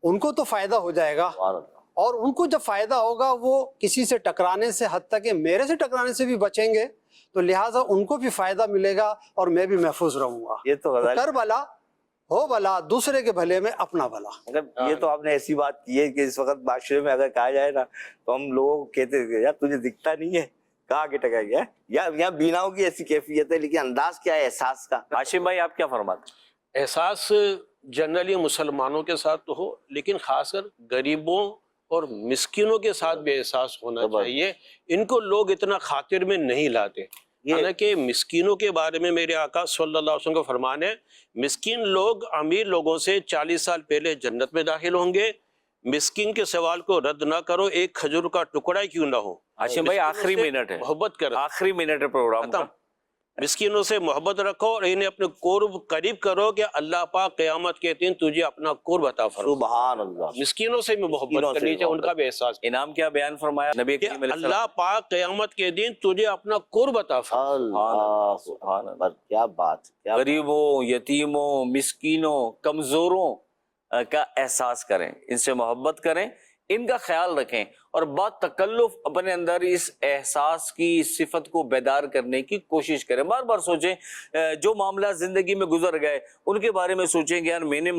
ان کو تو فائدہ ہو جائے گا، اور ان کو جب فائدہ ہوگا وہ کسی سے ٹکرانے سے، حتیٰ کہ میرے سے ٹکرانے سے بھی بچیں گے، تو لہٰذا ان کو بھی فائدہ ملے گا اور میں بھی محفوظ رہوں گا۔ یہ تو کر بھلا ہو بھلا، دوسرے کے بھلے میں اپنا بھلا۔ یہ تو آپ نے ایسی بات کی ہے کہ اس وقت معاشرے میں اگر کہا جائے نا تو ہم لوگوں کو کہتے ہیں یار تجھے دکھتا نہیں ہے، کہاں کے ٹکا گیا ہے، یہاں بیناؤں کی ایسی کیفیت ہے، لیکن انداز کیا ہے احساس کا؟ ہاشم بھائی آپ کیا فرماتے ہیں؟ احساس جنرلی مسلمانوں کے ساتھ تو ہو، لیکن خاص کر غریبوں اور مسکینوں کے ساتھ بھی احساس ہونا چاہیے۔ ان کو لوگ اتنا خاطر میں نہیں لاتے، حالانکہ مسکینوں کے بارے میں میرے آقا صلی اللہ علیہ وسلم کا فرمان ہے، مسکین لوگ امیر لوگوں سے 40 سال پہلے جنت میں داخل ہوں گے۔ مسکین کے سوال کو رد نہ کرو، ایک کھجور کا ٹکڑا ہی کیوں نہ ہو۔ ہاشم بھائی آخری منٹ ہے، محبت کرو، آخری منٹ ہے پروگرام کا۔ مسکینوں سے محبت رکھو اور انہیں اپنے قرب قریب کرو کہ اللہ پاک قیامت کے دن تجھے اپنا قرب عطا فرمائے۔ سبحان اللہ۔ مسکینوں سے بھی محبت کرنی چاہیے، ان کا بھی احساس۔ انعام کیا بیان فرمایا نبی کہ کریم علیہ السلام؟ اللہ پاک قیامت کے دن تجھے اپنا قرب عطا فرمائے۔ سبحان اللہ، کیا بات! غریبوں، یتیموں، مسکینوں، کمزوروں کا احساس کریں، ان سے محبت کریں، ان کا خیال رکھیں، اور بات تکلف اپنے اندر اس احساس کی صفت کو بیدار کرنے کی کوشش کریں۔ بار بار سوچیں، جو معاملہ زندگی میں گزر گئے ان کے بارے میں سوچیں کہ یار میں نے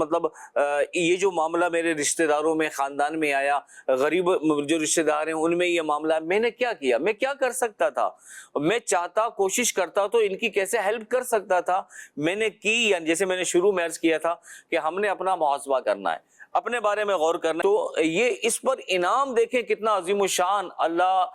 یہ جو معاملہ میرے رشتہ داروں میں، خاندان میں آیا، غریب جو رشتہ دار ہیں ان میں یہ معاملہ، میں نے کیا کیا، میں کیا کر سکتا تھا، میں چاہتا، کوشش کرتا تو ان کی کیسے ہیلپ کر سکتا تھا، میں نے کی، یعنی جیسے میں نے شروع میں عرض کیا تھا کہ ہم نے اپنا محاسبہ کرنا ہے، اپنے بارے میں غور کرنا۔ تو یہ اس پر انعام دیکھیں کتنا عظیم الشان اللہ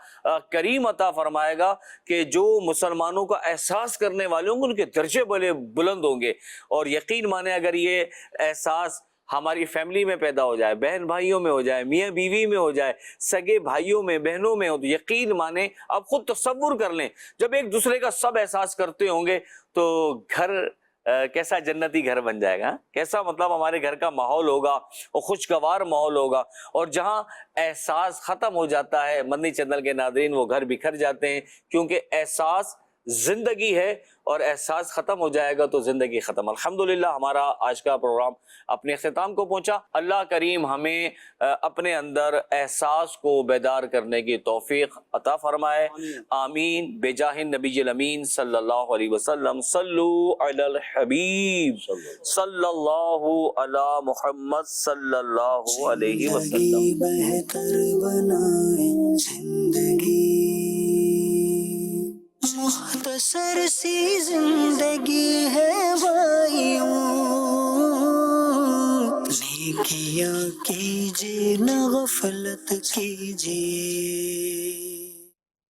کریم عطا فرمائے گا کہ جو مسلمانوں کا احساس کرنے والے ہوں گے ان کے درجے بڑے بلند ہوں گے۔ اور یقین مانیں اگر یہ احساس ہماری فیملی میں پیدا ہو جائے، بہن بھائیوں میں ہو جائے، میاں بیوی میں ہو جائے، سگے بھائیوں میں، بہنوں میں ہو، تو یقین مانیں آپ خود تصور کر لیں جب ایک دوسرے کا سب احساس کرتے ہوں گے تو گھر کیسا جنتی گھر بن جائے گا، کیسا مطلب ہمارے گھر کا ماحول ہوگا اور خوشگوار ماحول ہوگا۔ اور جہاں احساس ختم ہو جاتا ہے مدنی چینل کے ناظرین، وہ گھر بکھر جاتے ہیں، کیونکہ احساس زندگی ہے اور احساس ختم ہو جائے گا تو زندگی ختم۔ الحمدللہ ہمارا آج کا پروگرام اپنے اختتام کو پہنچا۔ اللہ کریم ہمیں اپنے اندر احساس کو بیدار کرنے کی توفیق عطا فرمائے، آمین، بجاہ نبی الامین صلی اللہ علیہ وسلم۔ صلو علی الحبیب صلی اللہ علی محمد صلی اللہ علیہ وسلم۔ بہتر بنائیں زندگی، مختصر سی زندگی ہے بھائیوں، نیکیاں کیجیے نہ غفلت کیجیے۔